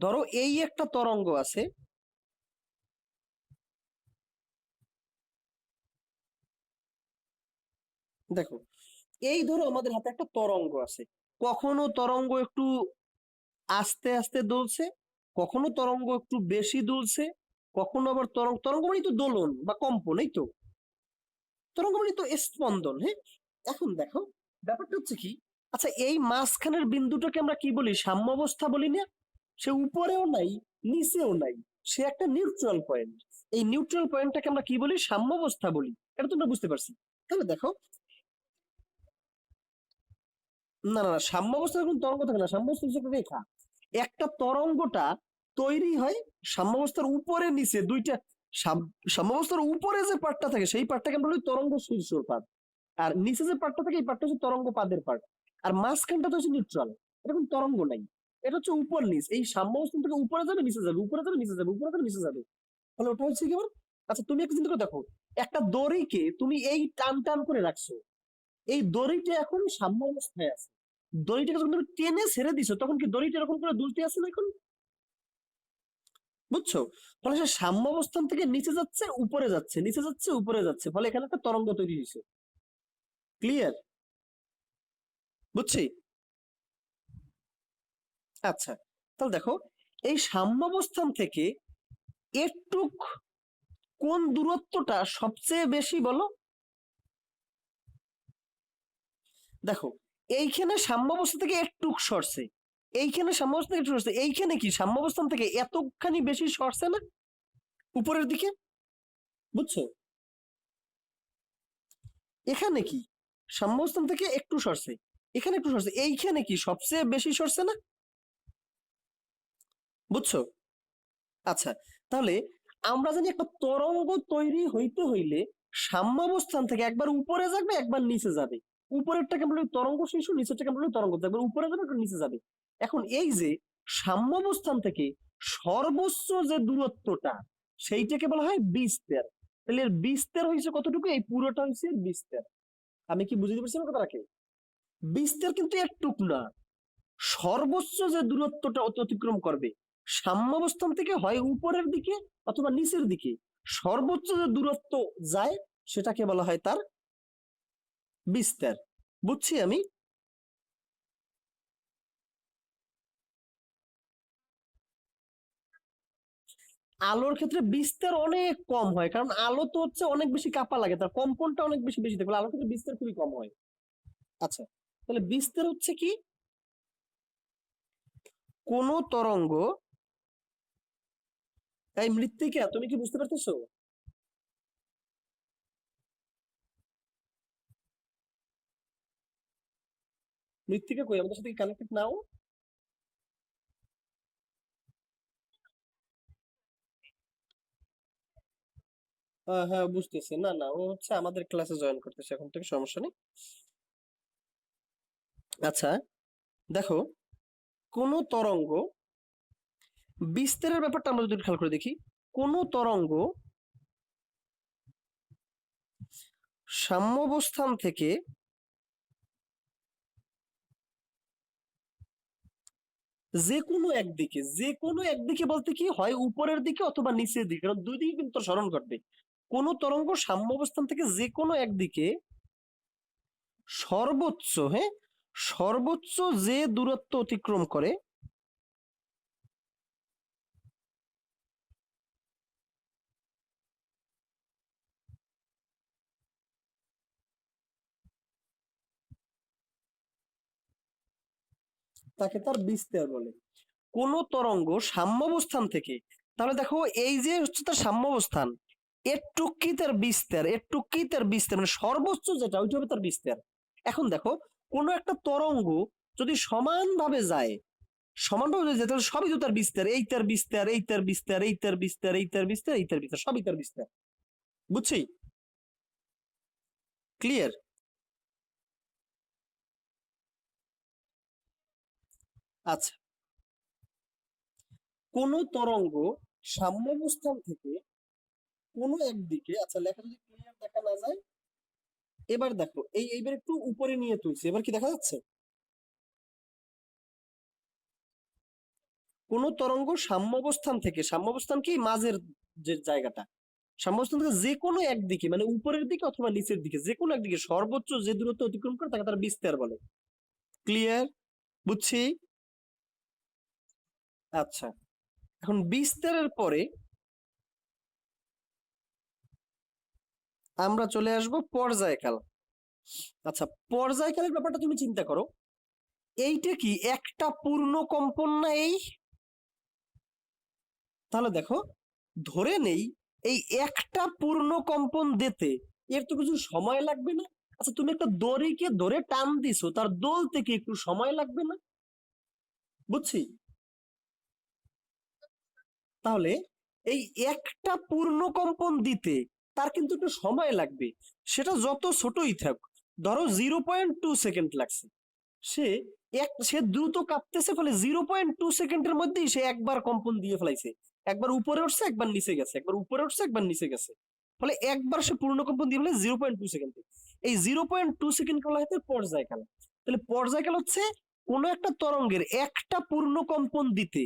ধরো এই একটা তরঙ্গ আছে, দেখো এই ধরো আমাদের হাতে একটা তরঙ্গ আছে, কখনো তরঙ্গ একটু আস্তে আস্তে দুলছে, কখনো তরঙ্গ একটু বেশি দুলছে, কখনো আবার তরঙ্গ, তরঙ্গ মানে তো দোলন বা কম্পন, এই তো তরঙ্গ মানে তো স্পন্দন। হ্যাঁ, এখন দেখো ব্যাপারটা হচ্ছে কি, আচ্ছা এই মাঝখানের বিন্দুটাকে আমরা কি বলি, সাম্যাবস্থা বলি না? সে উপরেও নাই, নিচেও নাই, সে একটা নিউট্রাল পয়েন্ট। এই নিউট্রাল পয়েন্টটাকে আমরা কি বলি, সাম্যাবস্থা বলি। এটা তোমরা বুঝতে পারছি? তাহলে দেখো, না না না, সাম্যাবস্থা কোনো তরঙ্গ থাকে না, সাম্যাবস্থা হচ্ছে একটা রেখা। একটা তরঙ্গটা তৈরি হয় সাম্যাবস্থার উপরে নিচে দুইটা, সাম্যাবস্থার উপরে যে পার্টটা থাকে সেই পার্টটাকে আমরা বলি তরঙ্গ শীর্ষর পার্ট, আর নিচে যে পার্টটা থাকে এই পার্টটা হচ্ছে তরঙ্গ পাদের পার্ট, আর মাঝখানটা তো হচ্ছে নিউট্রাল। এরকম তরঙ্গ নাই, এটা হচ্ছে উপর নিচ, এই সাম্যাবস্থান থেকে উপরে যাবে নিচে যাবে, উপরে যাবে নিচে যাবে, উপরে যাবে নিচে যাবে। তাহলে ওটা হচ্ছে কি বল? আচ্ছা তুমি একটা চিন্তা করে দেখো, একটা দড়িকে তুমি এই টান টান করে রাখছো, এই দড়িটা এখন সাম্যাবস্থায় আছে, দড়িটাকে যখন তুমি টেনে ছেড়ে দিছো তখন কি দড়িটা এরকম করে দুলতে আছে না এখন? বুঝছো? ফলে সে সাম্যাবস্থান থেকে নিচে যাচ্ছে উপরে যাচ্ছে, নিচে যাচ্ছে উপরে যাচ্ছে, ফলে এখানে একটা তরঙ্গ তৈরি হয়েছে। ক্লিয়ার? বুঝছি? আচ্ছা, তাহলে দেখো এই সাম্যাবস্থান থেকে একটুক কোন দূরত্বটা সবচেয়ে বেশি বলো? দেখো এইখানে সাম্যাবস্থা থেকে একটুক সরছে, এইখানে সাম্যাবস্থা থেকে একটু সরছে, এইখানে কি সাম্যাবস্থান থেকে এতখানি বেশি সরছে না উপরের দিকে? বুঝছো? এখানে কি সাম্যাবস্থান থেকে একটু সরছে, এখানে একটু সরছে, এইখানে কি সবচেয়ে বেশি সরছে না? বুঝছো? আচ্ছা, তাহলে আমরা জানি একটা তরঙ্গ তৈরি হইতে হইলে সাম্যাবস্থান থেকে একবার উপরে যাবে একবার নিচে যাবে। উপরেরটাকে আমরা বলি তরঙ্গ শীর্ষ, নিচেরটাকে আমরা বলি তরঙ্গ, একবার উপরে যাবে একবার নিচে যাবে। এখন এই যে সাম্যাবস্থান থেকে সর্বোচ্চ যে দূরত্বটা, সেইটাকে বলা হয় বিস্তার। তাহলে এর বিস্তার হয়েছে কতটুকু, এই পুরোটা হয়েছে বিস্তার। আমি কি বুঝতে পারছি না কথাটাকে? বিস্তার কিন্তু একটুক না, সর্বোচ্চ যে দূরত্বটা অতিক্রম করবে সাম্যাবস্থান থেকে হয় উপরের দিকে অথবা নিচের দিকে, সর্বোচ্চ যে দূরত্ব যায় সেটাকে বলা হয় তার বিস্তার। বুঝছি আমি? আলোর ক্ষেত্রে বিস্তার অনেক কম হয়, কারণ আলো তো হচ্ছে অনেক বেশি কাঁপা লাগে, তার কম্পনটা অনেক বেশি বেশি থাকে, আলোর ক্ষেত্রে বিস্তার খুবই কম হয়। আচ্ছা, তাহলে বিস্তার হচ্ছে কি, কোন তরঙ্গ, এই মৃত্তিকা তুমি কি বুঝতে পারতেছো? মৃত্তিকা কই, আমাদের সাথে কানেক্টেড নাও? হ্যাঁ হ্যাঁ বুঝতেছি, না না ও হচ্ছে আমাদের ক্লাসে জয়েন করতেছে এখন থেকে, সমস্যা নেই। আচ্ছা দেখো, কোন তরঙ্গ, বিস্তারের ব্যাপারটা আমরা যদি খেয়াল করে দেখি, কোন তরঙ্গ সাম্যাবস্থান থেকে যে কোনো একদিকে, যে কোনো একদিকে বলতে কি হয় উপরের দিকে অথবা নিচের দিকে, কারণ দুই দিকে কিন্তু স্মরণ করবে, কোন তরঙ্গ সাম্যাবস্থান থেকে যে কোনো একদিকে সর্বোচ্চ, হ্যাঁ, সর্বোচ্চ যে দূরত্ব অতিক্রম করে তাকে তার বিস্তার বলে। কোন তরঙ্গ সাম্যাবস্থান থেকে, তাহলে দেখো এই যে হচ্ছে তার সাম্যাবস্থান, একটুকি তার বিস্তার, একটুকি তার বিস্তার, মানে সর্বোচ্চ যেটা ওইটা হবে তার বিস্তার। এখন দেখো কোন একটা তরঙ্গ যদি সমানভাবে যায়, সমানভাবে যদি যায় তাহলে সবই তো তার বিস্তার, এই তার বিস্তার, এই তার বিস্তার, এই তার বিস্তার, এই তার বিস্তার, এই তার বিস্তার, সবই তার বিস্তার। বুঝছি? ক্লিয়ার? আচ্ছা, কোন তরঙ্গ সাম্যাবস্থান থেকে কোনো একদিকে, আচ্ছা লেখা যদি ক্লিয়ার দেখা না যায়, এবার দেখো এইবার একটু উপরে নিয়ে তুলছি, এবার কি দেখা যাচ্ছে? কোন তরঙ্গ সাম্যাবস্থান থেকে, সাম্যাবস্থান কি মাঝের যে জায়গাটা, সাম্যাবস্থান থেকে যে কোনো একদিকে মানে উপরের দিকে অথবা নিচের দিকে যে কোনো একদিকে সর্বোচ্চ যে দূরত্ব অতিক্রম করে তাকে তারা বিস্তার বলে। ক্লিয়ার? বুঝছি? আচ্ছা, এখন বিস্তারের পরে আমরা চলে আসব পর্যায়কাল। আচ্ছা, পর্যায়কালের ব্যাপারটা তুমি চিন্তা করো, এইটা কি একটা পূর্ণ কম্পন না? তাহলে দেখো, ধরে নেই এই একটা পূর্ণ কম্পন দিতে এর তো কিছু সময় লাগবে না? আচ্ছা, তুমি একটা দড়িকে ধরে টান দিছো, তার দোলতে কি একটু সময় লাগবে না? বুঝছি। তাহলে এই একটা পূর্ণ কম্পন দিতে তার কিন্তু একটু সময় লাগবে, সেটা যত ছোটই থাক। ধরো 0.2 সেকেন্ড লাগছে, সে সে দ্রুত কাঁপতেছে, ফলে 0.2 সেকেন্ডের মধ্যেই সে একবার কম্পন দিয়ে ফেলাইছে। একবার উপরে উঠছে, একবার নিচে গেছে, একবার উপরে উঠছে, একবার নিচে গেছে, ফলে একবার সে পূর্ণ কম্পন দিয়ে ফেলে 0.2 সেকেন্ডে। এই 0.2 সেকেন্ড বলা হয় পর্যায়কাল। তাহলে পর্যায়কাল হচ্ছে কোন একটা তরঙ্গের একটা পূর্ণ কম্পন দিতে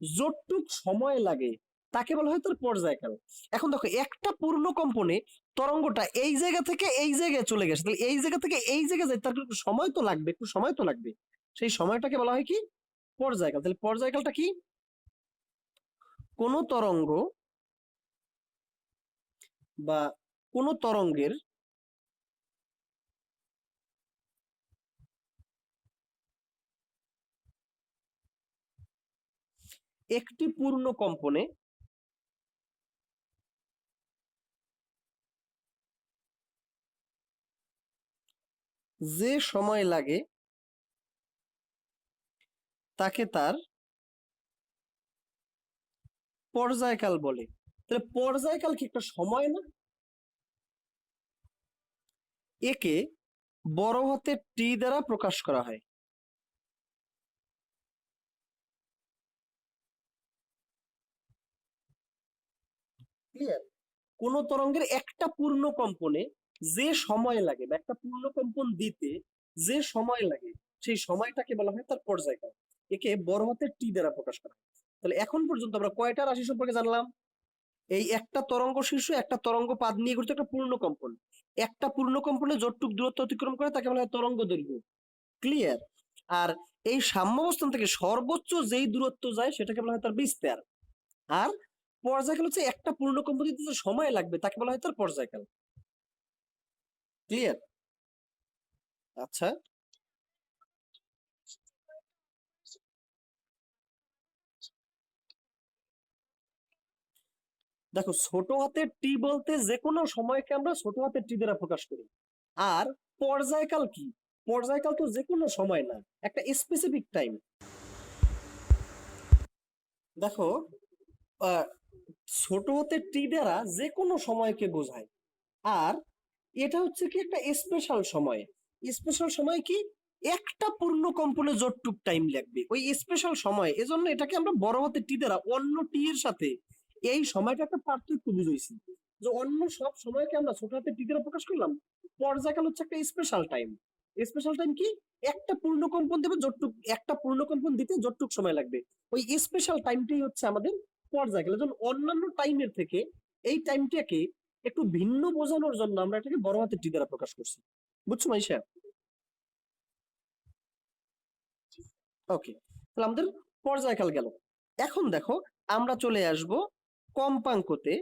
যতটুক সময় লাগে তাকে বলা হয় তার পর্যায়কাল। এখন দেখো, একটা পূর্ণ কম্পনে তরঙ্গটা এই জায়গা থেকে এই জায়গায় চলে গেছে, তাহলে এই জায়গা থেকে এই জায়গায় যায় তার একটু সময় তো লাগবে, একটু সময় তো লাগবে। সেই সময়টাকে বলা হয় কি? পর্যায়কাল। তাহলে পর্যায়কালটা কি? কোন তরঙ্গ বা কোন তরঙ্গের একটি পূর্ণ কম্পনে যে সময় লাগে তাকে তার পর্যায়কাল বলে। তাহলে পর্যায়কাল কি একটা সময় না? একে বড় হাতের টি দ্বারা প্রকাশ করা হয়। ক্লিয়ার? কোন তরঙ্গের একটা পূর্ণ কম্পনে যে সময় লাগে বা একটা পূর্ণ কম্পন দিতে যে সময় লাগে সেই সময়টাকে বলা হয় তার পর্যায়কাল। একে বড় হাতের টি দ্বারা প্রকাশ করা হয়। তাহলে এখন পর্যন্ত আমরা কয়টা রাশি সম্পর্কে জানলাম? এই একটা তরঙ্গ শীর্ষ একটা তরঙ্গ পাদ নিয়ে গঠিত একটা পূর্ণ কম্পন। একটা পূর্ণ কম্পনে যতটুক দূরত্ব অতিক্রম করে তাকে বলা হয় তরঙ্গ দৈর্ঘ্য। ক্লিয়ার? আর এই সাম্যাবস্থান থেকে সর্বোচ্চ যেই দূরত্ব যায় সেটাকে বলা হয় তার বিস্তার। আর পর্যায়কাল হচ্ছে একটা পূর্ণ কম্পন দিতে যে সময় লাগবে তাকে বলা হয় তার পর্যায়কাল। ক্লিয়ার? আচ্ছা, দেখো, ছোট হাতের টি বলতে যে কোনো সময়কে আমরা ছোট হাতের টি দ্বারা প্রকাশ করি। আর পর্যায়কাল কি? পর্যায়কাল তো যে কোনো সময় না, একটা স্পেসিফিক টাইম। দেখো, আহ, ছোট হাতের টি দ্বারা যে কোনো সময়কে বোঝায়। আর এটা হচ্ছে কি একটা স্পেশাল সময়। স্পেশাল সময় কি? একটা পূর্ণ কম্পনে যতটুক টাইম লাগবে ওই স্পেশাল সময়, এজন্য এটাকে আমরা বড় হাতের টি দ্বারা অন্য টি এর সাথে এই সময়টা একটা পার্থক্য বুঝাইছি। যে অন্য সব সময়কে আমরা ছোট হাতের টি দ্বারা প্রকাশ করলাম, পর্যায়কাল হচ্ছে একটা স্পেশাল টাইম। স্পেশাল টাইম কি? একটা পূর্ণ কম্পন দেবে যতটুক, একটা পূর্ণ কম্পন দিতে যতটুক সময় লাগবে ওই স্পেশাল টাইমটাই হচ্ছে আমাদের পর্যায়কাল। যেমন অন্যান্য টাইমের থেকে এই টাইমটাকে একটু ভিন্ন বোঝানোর জন্য আমরা এটাকে বড় হাতের টি দ্বারা প্রকাশ করছি। বুঝছো মাইশা? ওকে, তাহলে আমাদের পর্যায়কাল গেল। এখন দেখো, আমরা চলে আসব কম্পাঙ্কতে।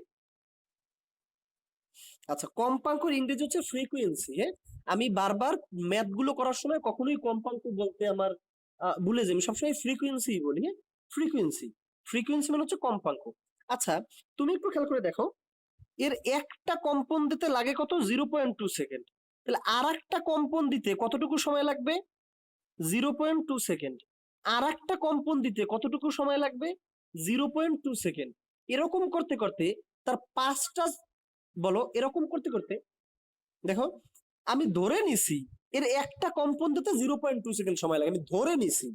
আচ্ছা, কম্পাঙ্কর ইংরেজি হচ্ছে ফ্রিকোয়েন্সি। হ্যাঁ, আমি বারবার ম্যাথ গুলো করার সময় কখনোই কম্পাঙ্ক বলতে আমার ভুলে যাই, আমি সবসময় ফ্রিকোয়েন্সি বলি। হ্যাঁ, ফ্রিকোয়েন্সি। ফ্রিকোয়েন্সি মানে হচ্ছে কম্পাঙ্ক। আচ্ছা, তুমি একটু খেয়াল করে দেখো, এর একটা কম্পন দিতে লাগে কত? 0.2 সেকেন্ড। তাহলে আর একটা কম্পন দিতে কতটুকু সময় লাগবে? 0.2 সেকেন্ড। আর একটা কম্পন দিতে কতটুকু সময় লাগবে? 0.2 সেকেন্ড। এরকম করতে করতে তার পাঁচটা, বলো, এরকম করতে করতে দেখো, আমি ধরে নিছি এর একটা কম্পন দিতে 0.2 সেকেন্ড সময় লাগে, আমি ধরে নিছি।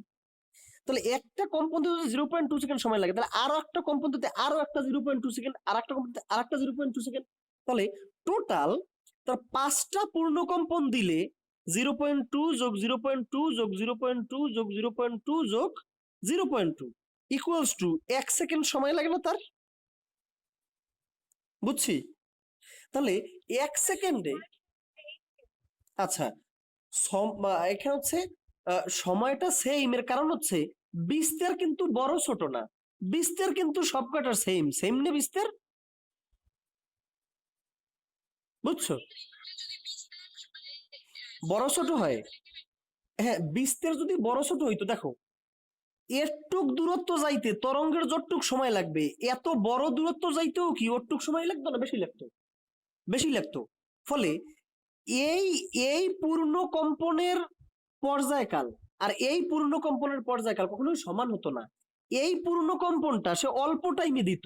তাহলে একটা কম্পন দিতে 0.2 সেকেন্ড সময় লাগে, তাহলে আরো একটা কম্পন দিতে আরো একটা 0.2 সেকেন্ড, আর একটা কম্পন দিতে আর একটা 0.2 সেকেন্ড। তাহলে টোটাল তার পাঁচটা পূর্ণ কম্পন দিলে 0.2 যোগ 0.2 যোগ 0.2 যোগ 0.2 যোগ 0.2, ইকুয়ালস টু 1 সেকেন্ড সময় লাগে না তার? বুঝছি। তাহলে 1 সেকেন্ডে, আচ্ছা, এখানে হচ্ছে সময়টা সেম, এর কারণ হচ্ছে বিস্তার কিন্তু বড় ছোট না, বিস্তার কিন্তু সবকটার সেম সেম না বিস্তার, বুঝছো? বড় ছোট হয়, হ্যাঁ বিস্তার যদি বড় ছোট হইতো, দেখো এরটুক দূরত্ব যাইতে তরঙ্গের যতটুক সময় লাগবে, এত বড় দূরত্ব যাইতেও কি ওরটুক সময় লাগতো না? বেশি লাগতো, বেশি লাগতো। ফলে এই এই পূর্ণ কম্পনের পর্যায়কাল আর এই পূর্ণ কম্পনের পর্যায়কাল কখনোই সমান হতো না। এই পূর্ণ কম্পনটা সে অল্প টাইমে দিত,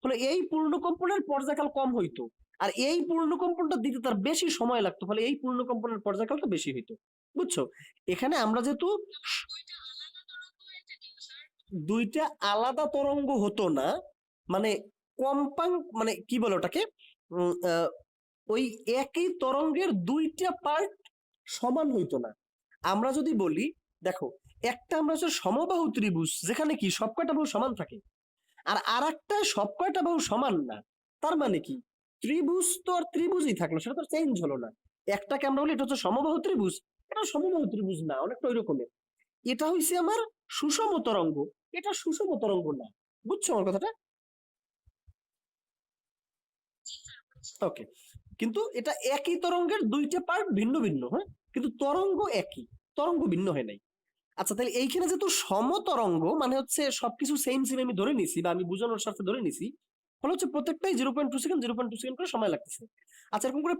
ফলে এই পূর্ণ কম্পনের পর্যায়কাল কম হইতো, আর এই পূর্ণ কম্পনটা দিতে তার বেশি সময় লাগতো, ফলে এই পূর্ণ কম্পনের পর্যায়কালটা বেশি হইতো। বুঝছো? এখানে আমরা যেহেতু দুইটা আলাদা তরঙ্গ হতো না, মানে কম্পাঙ্ক, মানে কি বলে ওটাকে, ওই একই তরঙ্গের দুইটা পার্ট সমান হইতো না। আমরা যদি বলি, দেখো একটা আমরা হচ্ছে সমবাহু ত্রিভুজ যেখানে কি সব কয়টা বাহু সমান থাকে, আর আরেকটা সব কয়টা বাহু সমান না। তার মানে কি, ত্রিভুজ তো আর ত্রিভুজই থাকলো, সেটা তো চেঞ্জ হলো না। একটাকে আমরা বলি এটা হচ্ছে সমবাহু ত্রিভুজ, এটা সমবাহু ত্রিভুজ না, অনেকটা ওই রকমের। এটা হইছে আমার সুষম তরঙ্গ, এটা সুষম তরঙ্গ না। বুঝছো আমার কথাটা? ওকে, কিন্তু এটা একই তরঙ্গের দুইটা পার্ট ভিন্ন ভিন্ন, হ্যাঁ, কিন্তু তরঙ্গ একই, তরঙ্গ ভিন্ন হয় নাই। আচ্ছা, তাহলে এইখানে যেহেতু সমতরঙ্গ, মানে হচ্ছে সবকিছু সেম সেম আমি ধরে নিছি, বা আমি বোঝানোর স্বার্থে ধরে নিছি, ফলে হচ্ছে প্রত্যেকটাই 0.2 সেকেন্ড 0.2 সেকেন্ড করে সময় লাগতেছে। আচ্ছা, এরকম করে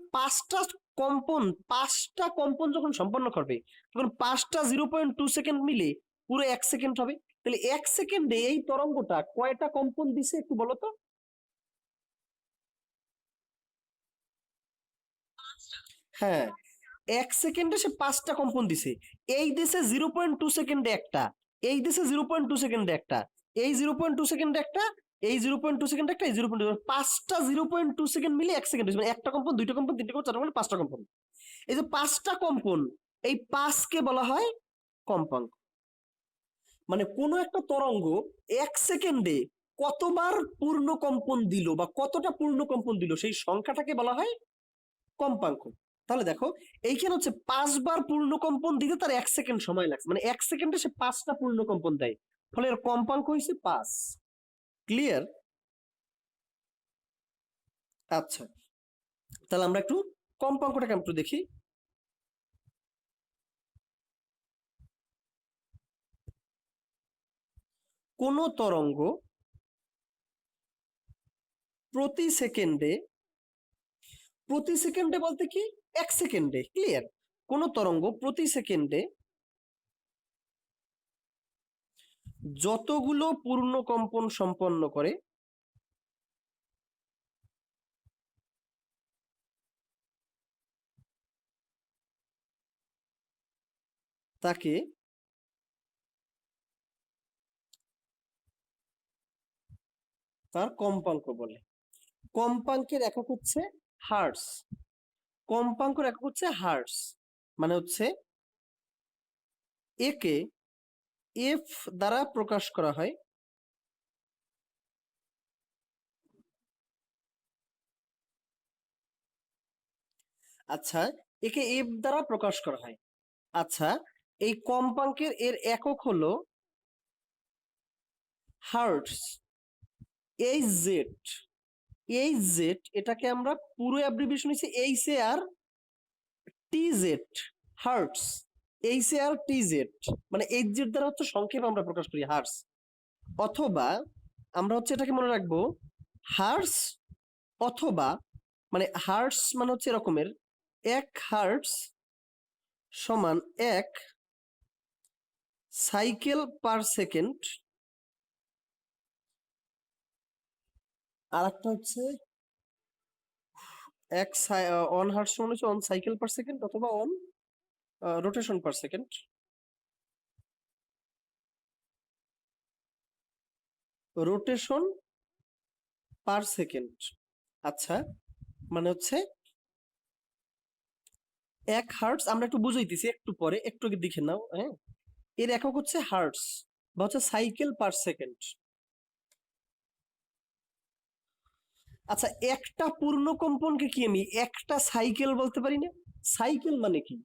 কম্পন পাঁচটা কম্পন যখন সম্পন্ন করবে, তখন পাঁচটা 0.2 সেকেন্ড মিলে পুরো 1 সেকেন্ড হবে। তাহলে 1 সেকেন্ডে এই তরঙ্গটা কয়টা কম্পন দিছে একটু বলো তো? হ্যাঁ, 1 সেকেন্ডে সে পাঁচটা কম্পন দিছে। এই দেশে 0.2 সেকেন্ডে একটা, এই দেশে 0.2 সেকেন্ডে একটা, এই 0.2 সেকেন্ডে একটা, এই 0.2 সেকেন্ডে একটা, এই 0.2, পাঁচটা 0.2 সেকেন্ড মিলে 1 সেকেন্ড, মানে একটা কম্পন, দুইটা কম্পন, তিনটা কম্পন, চারটা কম্পন, পাঁচটা কম্পন। এই যে পাঁচটা কম্পন, এই পাঁচকে বলা হয় কম্পাঙ্ক। মানে কোনো একটা তরঙ্গ 1 সেকেন্ডে কতবার পূর্ণ কম্পন দিল বা কতটা পূর্ণ কম্পন দিল, সেই সংখ্যাটাকে বলা হয় কম্পাঙ্ক। তাহলে দেখো, এইখানে হচ্ছে 5 বার পূর্ণকম্পন দিতে তার 1 সেকেন্ড সময় লাগছে, মানে 1 সেকেন্ডে সে 5টা পূর্ণকম্পন দেয়, ফলে এর কম্পাঙ্ক হয়েছে 5। ক্লিয়ার? আচ্ছা, তাহলে আমরা একটু কম্পাঙ্কটাকে একটু দেখি। কোন তরঙ্গ প্রতি সেকেন্ডে, প্রতি সেকেন্ডে বলতে কি 1 সেকেন্ডে, ক্লিয়ার, কোন তরঙ্গ প্রতি সেকেন্ডে যতগুলো পূর্ণকম্পন সম্পন্ন করে তাকে তার কম্পাঙ্ক বলে। কম্পাঙ্কের একক হচ্ছে হার্টস, কম্পাঙ্কের একক হচ্ছে হার্টস, মানে হচ্ছে একে এফ দ্বারা প্রকাশ করা হয়। আচ্ছা, একে এফ দ্বারা প্রকাশ করা হয়। আচ্ছা, এই কম্পাঙ্কের এর একক হলো hertz. H Z, H Z এটাকে আমরা পুরো অ্যাব্রিভিয়েশন হচ্ছে H A R T Z, hertz, H A R T Z, মানে এইচ জেড দ্বারা হচ্ছে সংক্ষেপে আমরা প্রকাশ করি হার্টস। অথবা আমরা হচ্ছে এটাকে মনে রাখবো হার্টস, অথবা মানে হার্টস মানে হচ্ছে এরকমের, 1 হার্টস সমান 1 সাইকেল পার সেকেন্ড। আর একটা হচ্ছে 1 হার্টস সমান হচ্ছে 1 সাইকেল পার সেকেন্ড, অথবা 1 rotation per second. Rotation per second. আচ্ছা, মানে হচ্ছে 1 হার্টস, আমরা একটু বুঝাইতেছি একটু পরে, একটু আগে দেখে নাও, হ্যাঁ। এর একক হচ্ছে হার্টস, বা হচ্ছে সাইকেল পার সেকেন্ড। আচ্ছা, একটা পূর্ণ কম্পনকে কি আমি একটা সাইকেল বলতে পারি না? সাইকেল মানে কি,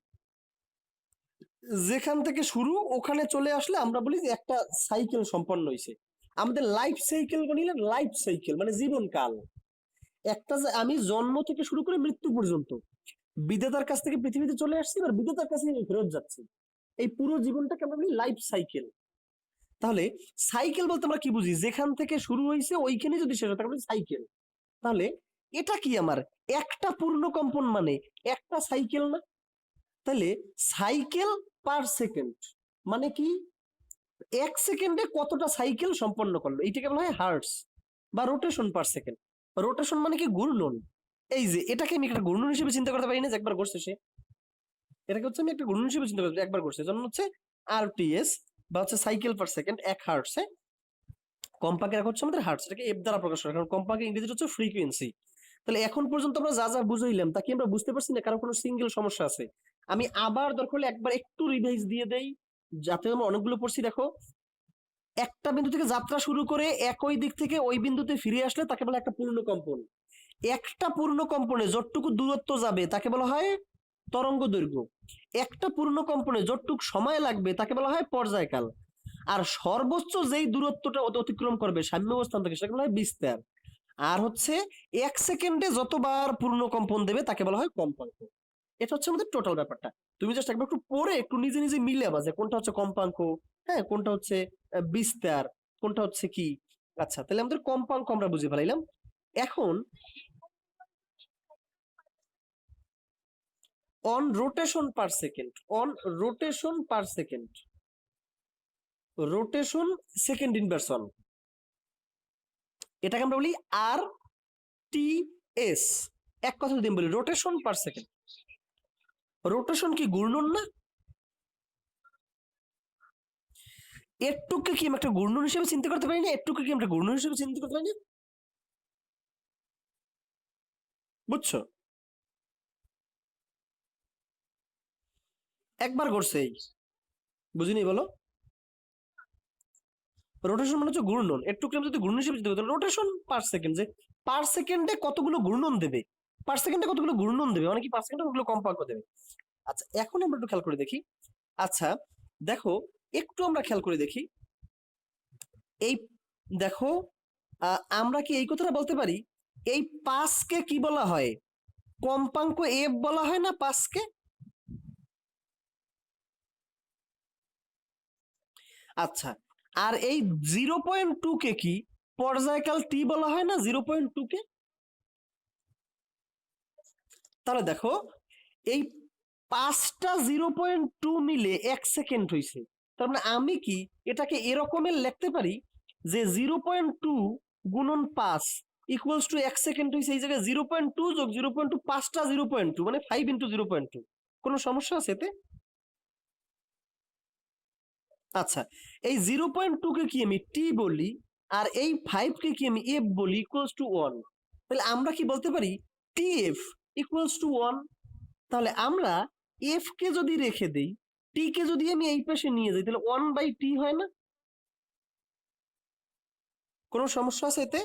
যেখান থেকে শুরু ওখানে চলে আসলে আমরা বলি যে একটা সাইকেল সম্পন্ন হয়েছে। আমাদের লাইফ সাইকেল গণিলে লাইফ সাইকেল মানে জীবনকাল, একটা যে আমি জন্ম থেকে শুরু করে মৃত্যু পর্যন্ত বিধাতার কাছ থেকে পৃথিবীতে চলে আসছি, এবার বিধাতার কাছে আমি ফেরত যাচ্ছি, এই পুরো জীবনটাকে আমরা বলি লাইফ সাইকেল। তাহলে সাইকেল বলতে আমরা কি বুঝি, যেখান থেকে শুরু হয়েছে ওইখানে যদি শেষ হয় তাকে বলি সাইকেল। তাহলে এটা কি আমার একটা পূর্ণ কম্পন মানে একটা সাইকেল না? তাহলে সাইকেল পার সেকেন্ড মানে কি, এক সেকেন্ডে কতটা সাইকেল সম্পন্ন করলো, এইটাকে বলা হয় হার্টস বা রোটেশন পার সেকেন্ড। রোটেশন মানে কি, ঘূর্ণন। এই যে এটাকে আমি একটা ঘূর্ণন হিসেবে চিন্তা করতে পারি না যে একবার ঘুরছে সে, এটাকে হচ্ছে আমি একটা ঘূর্ণন হিসেবে চিন্তা করতে একবার ঘুরছে, জন্য হচ্ছে আরপিএস বা হচ্ছে সাইকেল পার সেকেন্ড এক হার্টসে। কম্পাঙ্কে রাখা হচ্ছে আমাদের হার্টস, এটাকে এফ দ্বারা প্রকাশ করে, কারণ কম্পাঙ্কে ইংরেজিটা হচ্ছে ফ্রিকোয়েন্সি। তাহলে এখন পর্যন্ত আমরা যা যা বুঝাইলাম তা কি আমরা বুঝতে পারছি না কারো কোনো সিঙ্গেল সমস্যা আছে? আমি আবার দরকার হলে একবার একটু রিভাইজ দিয়ে দেই, যাতে আমরা অনেকগুলো পড়ছি। দেখো, একটা বিন্দু থেকে যাত্রা শুরু করে একই দিক থেকে ওই বিন্দুতে ফিরে আসলে তাকে বলা একটা পূর্ণ কম্পন। একটা পূর্ণ কম্পনে যতটুকু দূরত্ব যাবে তাকে বলা হয় তরঙ্গ দৈর্ঘ্য। একটা পূর্ণ কম্পনে যতটুকু সময় লাগবে তাকে বলা হয় পর্যায়কাল। আর সর্বোচ্চ যেই দূরত্বটা অতিক্রম করবে সাম্যাবস্থান থেকে সেটাকে বলা হয় বিস্তার। আর হচ্ছে এক সেকেন্ডে যতবার পূর্ণ কম্পন দেবে তাকে বলা হয় কম্পাঙ্ক। এটা হচ্ছে আমাদের টোটাল ব্যাপারটা। তুমি জাস্ট একবার একটু পড়ে একটু নিজে নিজে মিলাবা যে কোনটা হচ্ছে কম্পাঙ্ক, হ্যাঁ কোনটা হচ্ছে বিস্তার, কোনটা হচ্ছে কি। আচ্ছা, তাহলে আমাদের কম্পাঙ্ক আমরা বুঝে ফেলাইলাম। এখন on rotation per second, on rotation per second, rotation second inversion, এটাকে আমরা বলি আর টি এস। এক কথা যদি বলি রোটেশন পার সেকেন্ড, রোটেশন কি ঘূর্ণন না? এরটুকু কি আমি একটা ঘূর্ণন হিসেবে চিন্তা করতে পারি না? এরটুকু কি আমরা ঘূর্ণন হিসেবে চিন্তা করতে পারি না? বুঝছো? একবার করছে এই, বুঝিনি বলো। রোটেশন মানে হচ্ছে ঘূর্ণন, এরটুকু আমি যদি ঘূর্ণন হিসেবে চিন্তা করতে, রোটেশন পার সেকেন্ড, যে পার সেকেন্ডে কতগুলো ঘূর্ণন দেবে, পার সেকেন্ডে কতগুলো ঘূর্ণন দেবে মানে কি পার সেকেন্ডে কতগুলো কম্পাঙ্ক দেবে। আচ্ছা, এখন আমরা একটু খেয়াল করে দেখি। আচ্ছা দেখো, একটু আমরা খেয়াল করে দেখি এই, দেখো আমরা কি এই কথাটা বলতে পারি এই পাঁচকে কি বলা হয়, কম্পাঙ্ক এফ বলা হয় না পাঁচকে? আচ্ছা, আর এই 0.2 কে কি পর্যায়কাল টি বলা হয় না 0.2 কে? তাহলে দেখো, এই পাঁচটা 0.2 মিলে এক সেকেন্ড হয়েছে। তার মানে আমি কি এটাকে এরকমের লিখতে পারি যে 0.2 গুণন 5 ইকুয়ালস টু এক সেকেন্ড হয়েছে, এই জায়গায় 0.2 যোগ 0.2 পাঁচটা 0.2 মানে 5 ইন্টু 0.2। কোনো সমস্যা আছে এতে? আচ্ছা, এই 0.2 কে কি আমি টি বলি আর এই 5 কে কি আমি এফ বলি ইকুয়ালস টু 1, তাহলে আমরা কি বলতে পারি টি এফ ইকুয়ালস টু 1। তাহলে আমরা এফ কে যদি রেখে দেই, টি কে যদি আমি এই পাশে নিয়ে যাই, তাহলে 1/t হয় না? কোনো সমস্যা আছে এতে?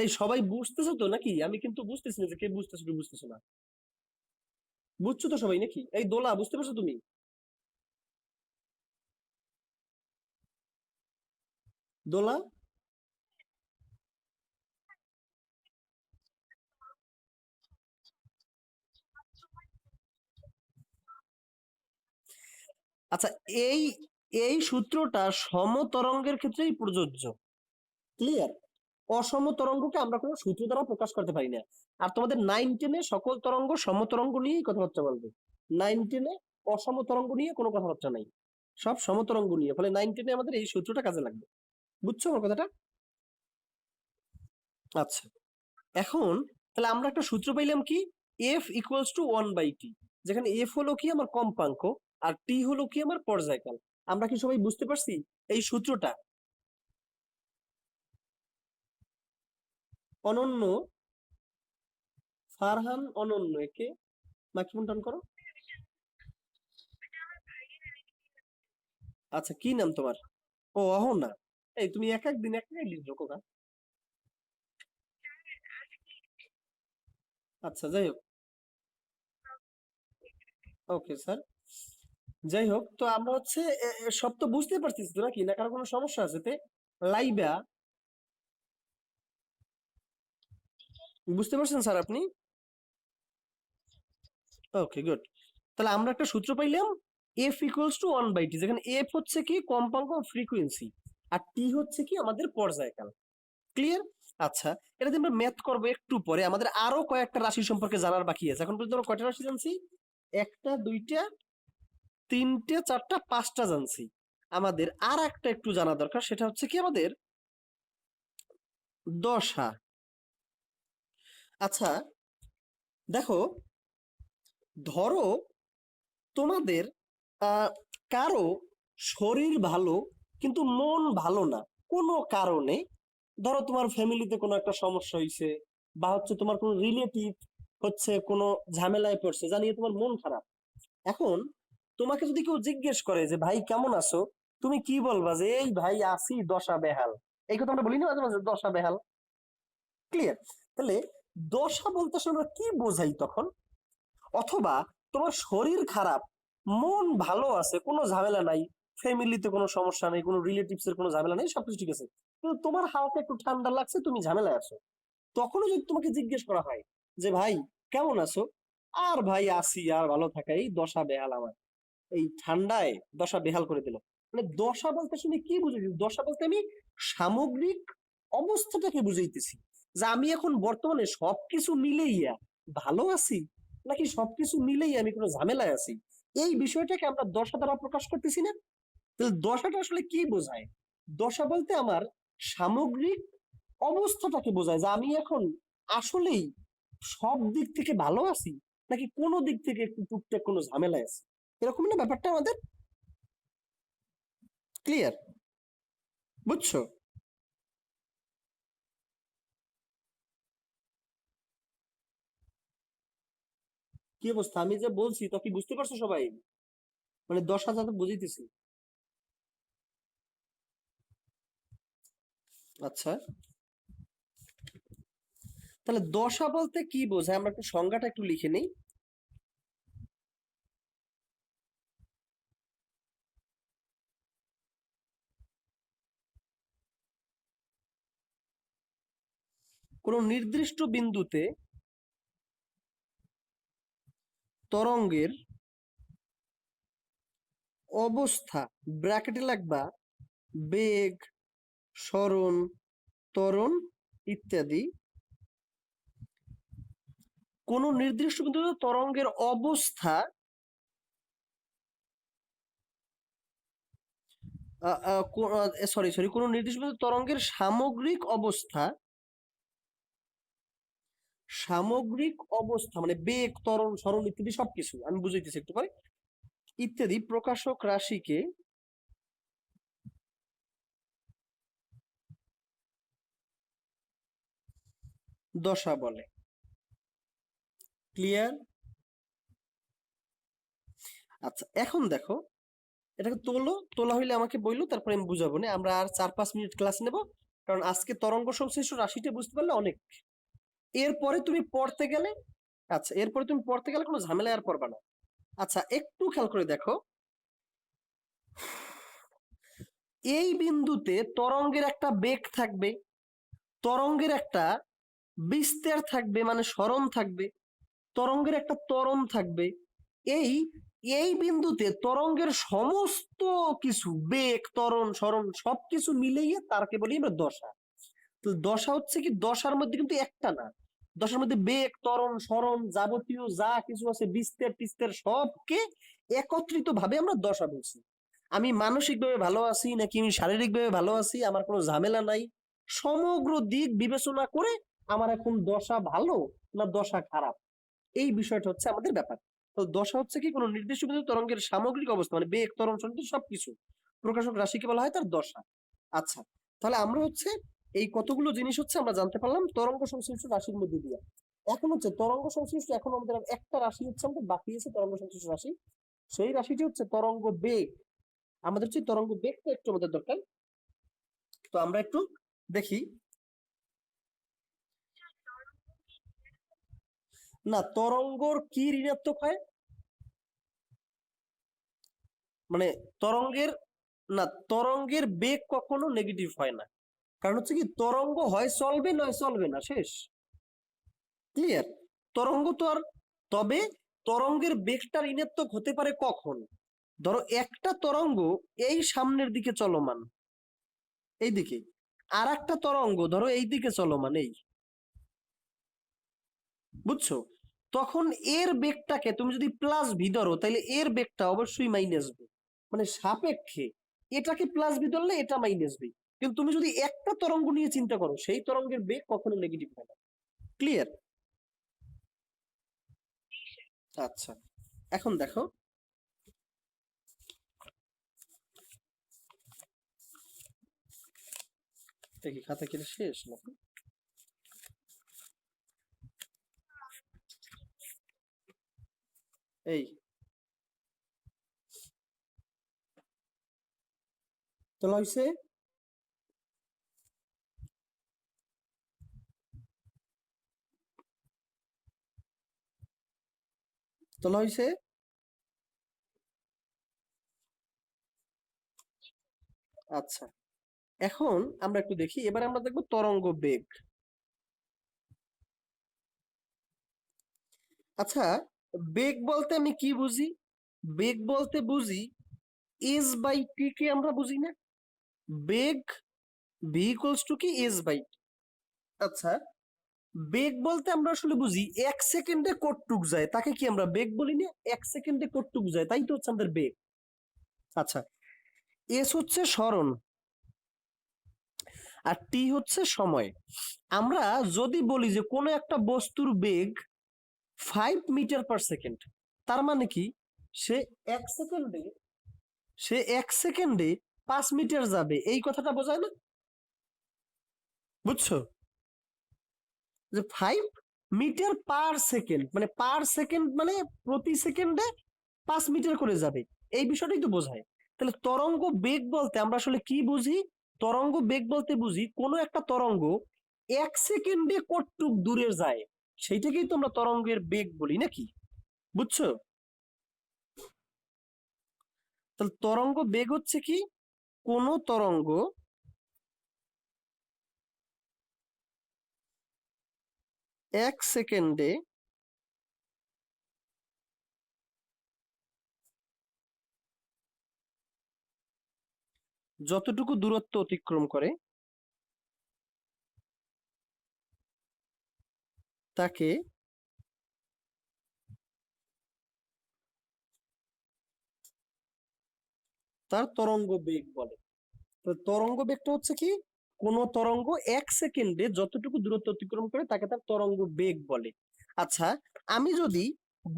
এই সবাই বুঝতেছো তো নাকি? আমি কিন্তু বুঝতেছি না যে কে বুঝতেছো কি বুঝতেছো না। বুঝছো তো সবাই নাকি? এই দোলা, বুঝতে পারছো তুমি? দোলা, আচ্ছা, এই এই সূত্রটা সমতরঙ্গের ক্ষেত্রেই প্রযোজ্য। ক্লিয়ার? অসম তরঙ্গকে আমরা কোনো সূত্র দ্বারা প্রকাশ করতে পারি না। আর তোমাদের 9-10 সকল তরঙ্গ সমতরঙ্গ নিয়েই কথাবার্তা বলবে। 9-10 অসম তরঙ্গ নিয়ে কোনো কথাবার্তা নাই, সব সমতরঙ্গ নিয়ে। ফলে 9-10 আমাদের এই সূত্রটা কাজে লাগবে। বুঝছো আমার কথাটা? আচ্ছা, এখন তাহলে আমরা একটা সূত্র পাইলাম কি, এফ ইকুয়ালস টু 1/t, যেখানে এফ হলো কি আমার কম্পাঙ্ক আর টি হলো কি আমার পর্যায়কাল। আমরা কি সবাই বুঝতে পারছি এই সূত্রটা? অনন্য, ফারহান অনন্য, একে মাইক্রোফোন টান করো। আচ্ছা, কি নাম তোমার? ও, অহনা। এই তুমি এক এক দিন এক এক লিখছো কোকা। আচ্ছা, যাই হোক। Okay sir. যাই হোক, তো আমরা হচ্ছে সব তো বুঝতে পারতেছি তো নাকি, না কারো কোনো সমস্যা আছে তে? লাইবা, বুঝতে পারছেন স্যার আপনি? Okay, good. তাহলে আমরা একটা সূত্র পাইলাম, f equals to one by t, যেখানে এফ হচ্ছে কি কম্পাঙ্ক ফ্রিকোয়েন্সি, আর টি হচ্ছে কি আমাদের পর্যায়কাল। ক্লিয়ার? আচ্ছা, এটা দিয়ে আমরা ম্যাথ করবো একটু পরে, আমাদের আরো কয়েকটা রাশি সম্পর্কে জানার বাকি আছে। এখন পর্যন্ত আমরা কয়টা রাশি জানছি? একটা, দুইটা, তিনটে, চারটা, পাঁচটা জানছি। আমাদের আর একটা একটু জানা দরকার, সেটা হচ্ছে কি আমাদের দশা। আচ্ছা, দেখো, ধরো তোমাদের আহ কারো শরীর ভালো কিন্তু মন ভালো না কোনো কারণে। ধরো তোমার ফ্যামিলিতে কোনো একটা সমস্যা হয়েছে, বা হচ্ছে তোমার কোনো রিলেটিভ হচ্ছে কোনো ঝামেলায় পড়ছে, জানিয়ে তোমার মন খারাপ। এখন তোমাকে যদি কেউ জিজ্ঞেস করে যে ভাই কেমন আছো, তুমি কি বলবা? যে এই ভাই আছি, দশা বেহাল। এই কথা আমরা বলি না মাঝে মাঝে, দশা বেহাল। ক্লিয়ার? তাহলে দশা বলতে আসলে আমরা কি বোঝাই তখন? অথবা তোমার শরীর খারাপ, মন ভালো আছে, কোনো ঝামেলা নাই, ফ্যামিলিতে কোনো সমস্যা নেই, কোনো রিলেটিভস এর কোনো ঝামেলা নেই, সবকিছু ঠিক আছে, কিন্তু তোমার হালকা একটু ঠান্ডা লাগছে, তুমি ঝামেলায় আছো। তখনও যদি তোমাকে জিজ্ঞেস করা হয় যে ভাই কেমন আছো, আর ভাই আছি, আর ভালো থাকা, এই দশা বেহাল আমার, এই ঠান্ডায় দশা বেহাল করে দিল। মানে দশা বলতে শুনে কি বুঝেছি? দশা বলতে আমি সামগ্রিক অবস্থাটাকে বুঝাইতেছি, যে আমি এখন বর্তমানে সবকিছু মিলেইয়া ভালো আছি, নাকি সবকিছু মিলেই আমি কোনো ঝামেলায় আছি। এই বিষয়টাকে আমরা দশা দ্বারা প্রকাশ করতেছি না? তাহলে দশাটা আসলে কি বোঝায়? দশা বলতে আমার সামগ্রিক অবস্থাটাকে বোঝায়, যে আমি এখন আসলেই সব দিক থেকে ভালো আছি, নাকি কোনো দিক থেকে একটু টুকটাক কোনো ঝামেলায় আছি। এরকম না ব্যাপারটা আমাদের? ক্লিয়ার? বুঝছো? কি অবস্থা আমি যে বলছি, তো কি বুঝতে পারছো সবাই? মানে দশা যাতে বুঝিতেছি। আচ্ছা, তাহলে দশা বলতে কি বোঝায় আমরা একটু সংজ্ঞাটা একটু লিখে নেই। কোন নির্দিষ্ট বিন্দুতে তরঙ্গের অবস্থা, ব্র্যাকেটে লাগবা, বেগ, সরণ, ত্বরণ ইত্যাদি, কোন নির্দিষ্ট বিন্দুতে তরঙ্গের অবস্থা, সরি সরি, কোন নির্দিষ্ট বিন্দুতে তরঙ্গের সামগ্রিক অবস্থা, সামগ্রিক অবস্থা মানে বেগ, ত্বরণ, সরণ ইত্যাদি সবকিছু আমি বুঝাইতেছি একটু পরে, ইত্যাদি প্রকাশক রাশিকে দশা বলে। ক্লিয়ার? আচ্ছা, এখন দেখো, এটাকে তোলো, তোলা হইলে আমাকে বইলো, তারপরে আমি বুঝাবো না, আমরা আর 4-5 মিনিট ক্লাস নেব, কারণ আজকে তরঙ্গ সংশ্লিষ্ট রাশিটা বুঝতে পারলে অনেক। এরপরে তুমি পড়তে গেলে, আচ্ছা এরপরে তুমি পড়তে গেলে কোনো ঝামেলা আর পড়বা না। আচ্ছা, একটু খেয়াল করে দেখো, এই বিন্দুতে তরঙ্গের একটা বেগ থাকবে, তরঙ্গের একটা বিস্তার থাকবে মানে সরণ থাকবে, তরঙ্গের একটা ত্বরণ থাকবে। এই এই বিন্দুতে তরঙ্গের সমস্ত কিছু, বেগ, ত্বরণ, সরণ সবকিছু মিলিয়ে তারকে বলি আমরা দশা। তো দশা হচ্ছে কি, দশার মধ্যে কিন্তু একটা না, দশার মধ্যে বেগ, ত্বরণ, সরণ যাবতীয় যা কিছু আছে, বিস্তার টিস্তার সবকে একত্রিত ভাবে আমরা দশা বলছি। আমি মানসিক ভাবে ভালো আছি, নাকি আমি শারীরিক ভাবে ভালো আছি, আমার কোনো ঝামেলা নাই, সমগ্র দিক বিবেচনা করে আমার এখন দশা ভালো না দশা খারাপ, এই বিষয়টা হচ্ছে আমাদের ব্যাপার। তো দশা হচ্ছে কি, কোনো নির্দিষ্ট বিন্দু তরঙ্গের সামগ্রিক অবস্থা মানে বেগ, ত্বরণ, সরণ সবকিছু প্রকাশক রাশিকে বলা হয় তার দশা। আচ্ছা, তাহলে আমরা হচ্ছে এই কতগুলো জিনিস হচ্ছে আমরা জানতে পারলাম তরঙ্গ সংশ্লিষ্ট রাশির মধ্যে দিয়ে। এখন হচ্ছে তরঙ্গ সংশ্লিষ্ট, এখন আমাদের আর একটা রাশি হচ্ছে আমাদের বাকি আছে তরঙ্গ সংশ্লিষ্ট রাশি, সেই রাশিটি হচ্ছে তরঙ্গ বেগ। আমাদের হচ্ছে তরঙ্গ বেগটা একটু আমাদের দরকার। তো আমরা একটু দেখি। না, তরঙ্গর কি ঋণাত্মক হয়? মানে তরঙ্গের, না, তরঙ্গের বেগ কখনো নেগেটিভ হয় না। কারণ হচ্ছে কি, তরঙ্গ হয় চলবে নয় চলবে না, শেষ। ক্লিয়ার? তরঙ্গ তো আর, তবে তরঙ্গের বেগটা ঋণাত্মক হতে পারে কখন? ধরো একটা তরঙ্গ এই সামনের দিকে চলমান, এই দিকে, আর একটা তরঙ্গ ধরো এই দিকে চলমান, এই, বুঝছো? তখন এর বেগটাকে তুমি যদি প্লাস ভি ধরো, তাহলে এর বেগটা অবশ্যই মাইনাস ভি, মানে সাপেক্ষে। এটাকে প্লাস ভি ধরলে এটা মাইনাস ভি। কিন্তু তুমি যদি একটা তরঙ্গ নিয়ে চিন্তা করো, সেই তরঙ্গের বেগ কখনো নেগেটিভ হয় না। ক্লিয়ার? আচ্ছা, এখন দেখো, দেখি খাতা কেটে শেষ নাকি। এই তোলা হয়েছে? তোলা হয়েছে? আচ্ছা, এখন আমরা একটু দেখি, এবারে আমরা দেখবো তরঙ্গ বেগ। আচ্ছা, বেগ বলতে আমি কি বুঝি? বেগ বলতে বুঝি এস বাই টি কে আমরা বুঝি না? বেগ ভি ইকুয়ালস টু কি এস বাই টি। আচ্ছা, বেগ বলতে আমরা আসলে বুঝি এক সেকেন্ডে কতটুক যায়, তাকে কি আমরা বেগ বলি না? এক সেকেন্ডে কতটুক যায়, তাই তো হচ্ছে আমাদের বেগ। আচ্ছা, এস হচ্ছে সরণ, আর টি হচ্ছে সময়। আমরা যদি বলি যে কোনো একটা বস্তুর বেগ 5 মিটার পার সেকেন্ড, তার মানে কি, সে এক সেকেন্ডে সে 5 মিটার যাবে, এই কথাটা বোঝায় না? বুঝছো? যে 5 মিটার পার সেকেন্ড, মানে পার সেকেন্ড মানে প্রতি সেকেন্ডে 5 মিটার করে যাবে, এই বিষয়টাই তো বোঝায়। তাহলে তরঙ্গ বেগ বলতে আমরা আসলে কি বুঝি? তরঙ্গ বেগ বলতে বুঝি কোনো একটা তরঙ্গ এক সেকেন্ডে কতটুক দূরে যায়, সেইটাকেই তো আমরা তরঙ্গের বেগ বলি নাকি? বুঝছো? তাহলে তরঙ্গ বেগ হচ্ছে কি, কোন তরঙ্গ এক সেকেন্ডে যতটুকু দূরত্ব অতিক্রম করে তাকে তার তরঙ্গ বেগ বলে। তো তরঙ্গ বেগটা হচ্ছে কি, কোন তরঙ্গ এক সেকেন্ডে যতটুকু দূরত্ব অতিক্রম করে তাকে তার তরঙ্গ বেগ বলে। আচ্ছা, আমি যদি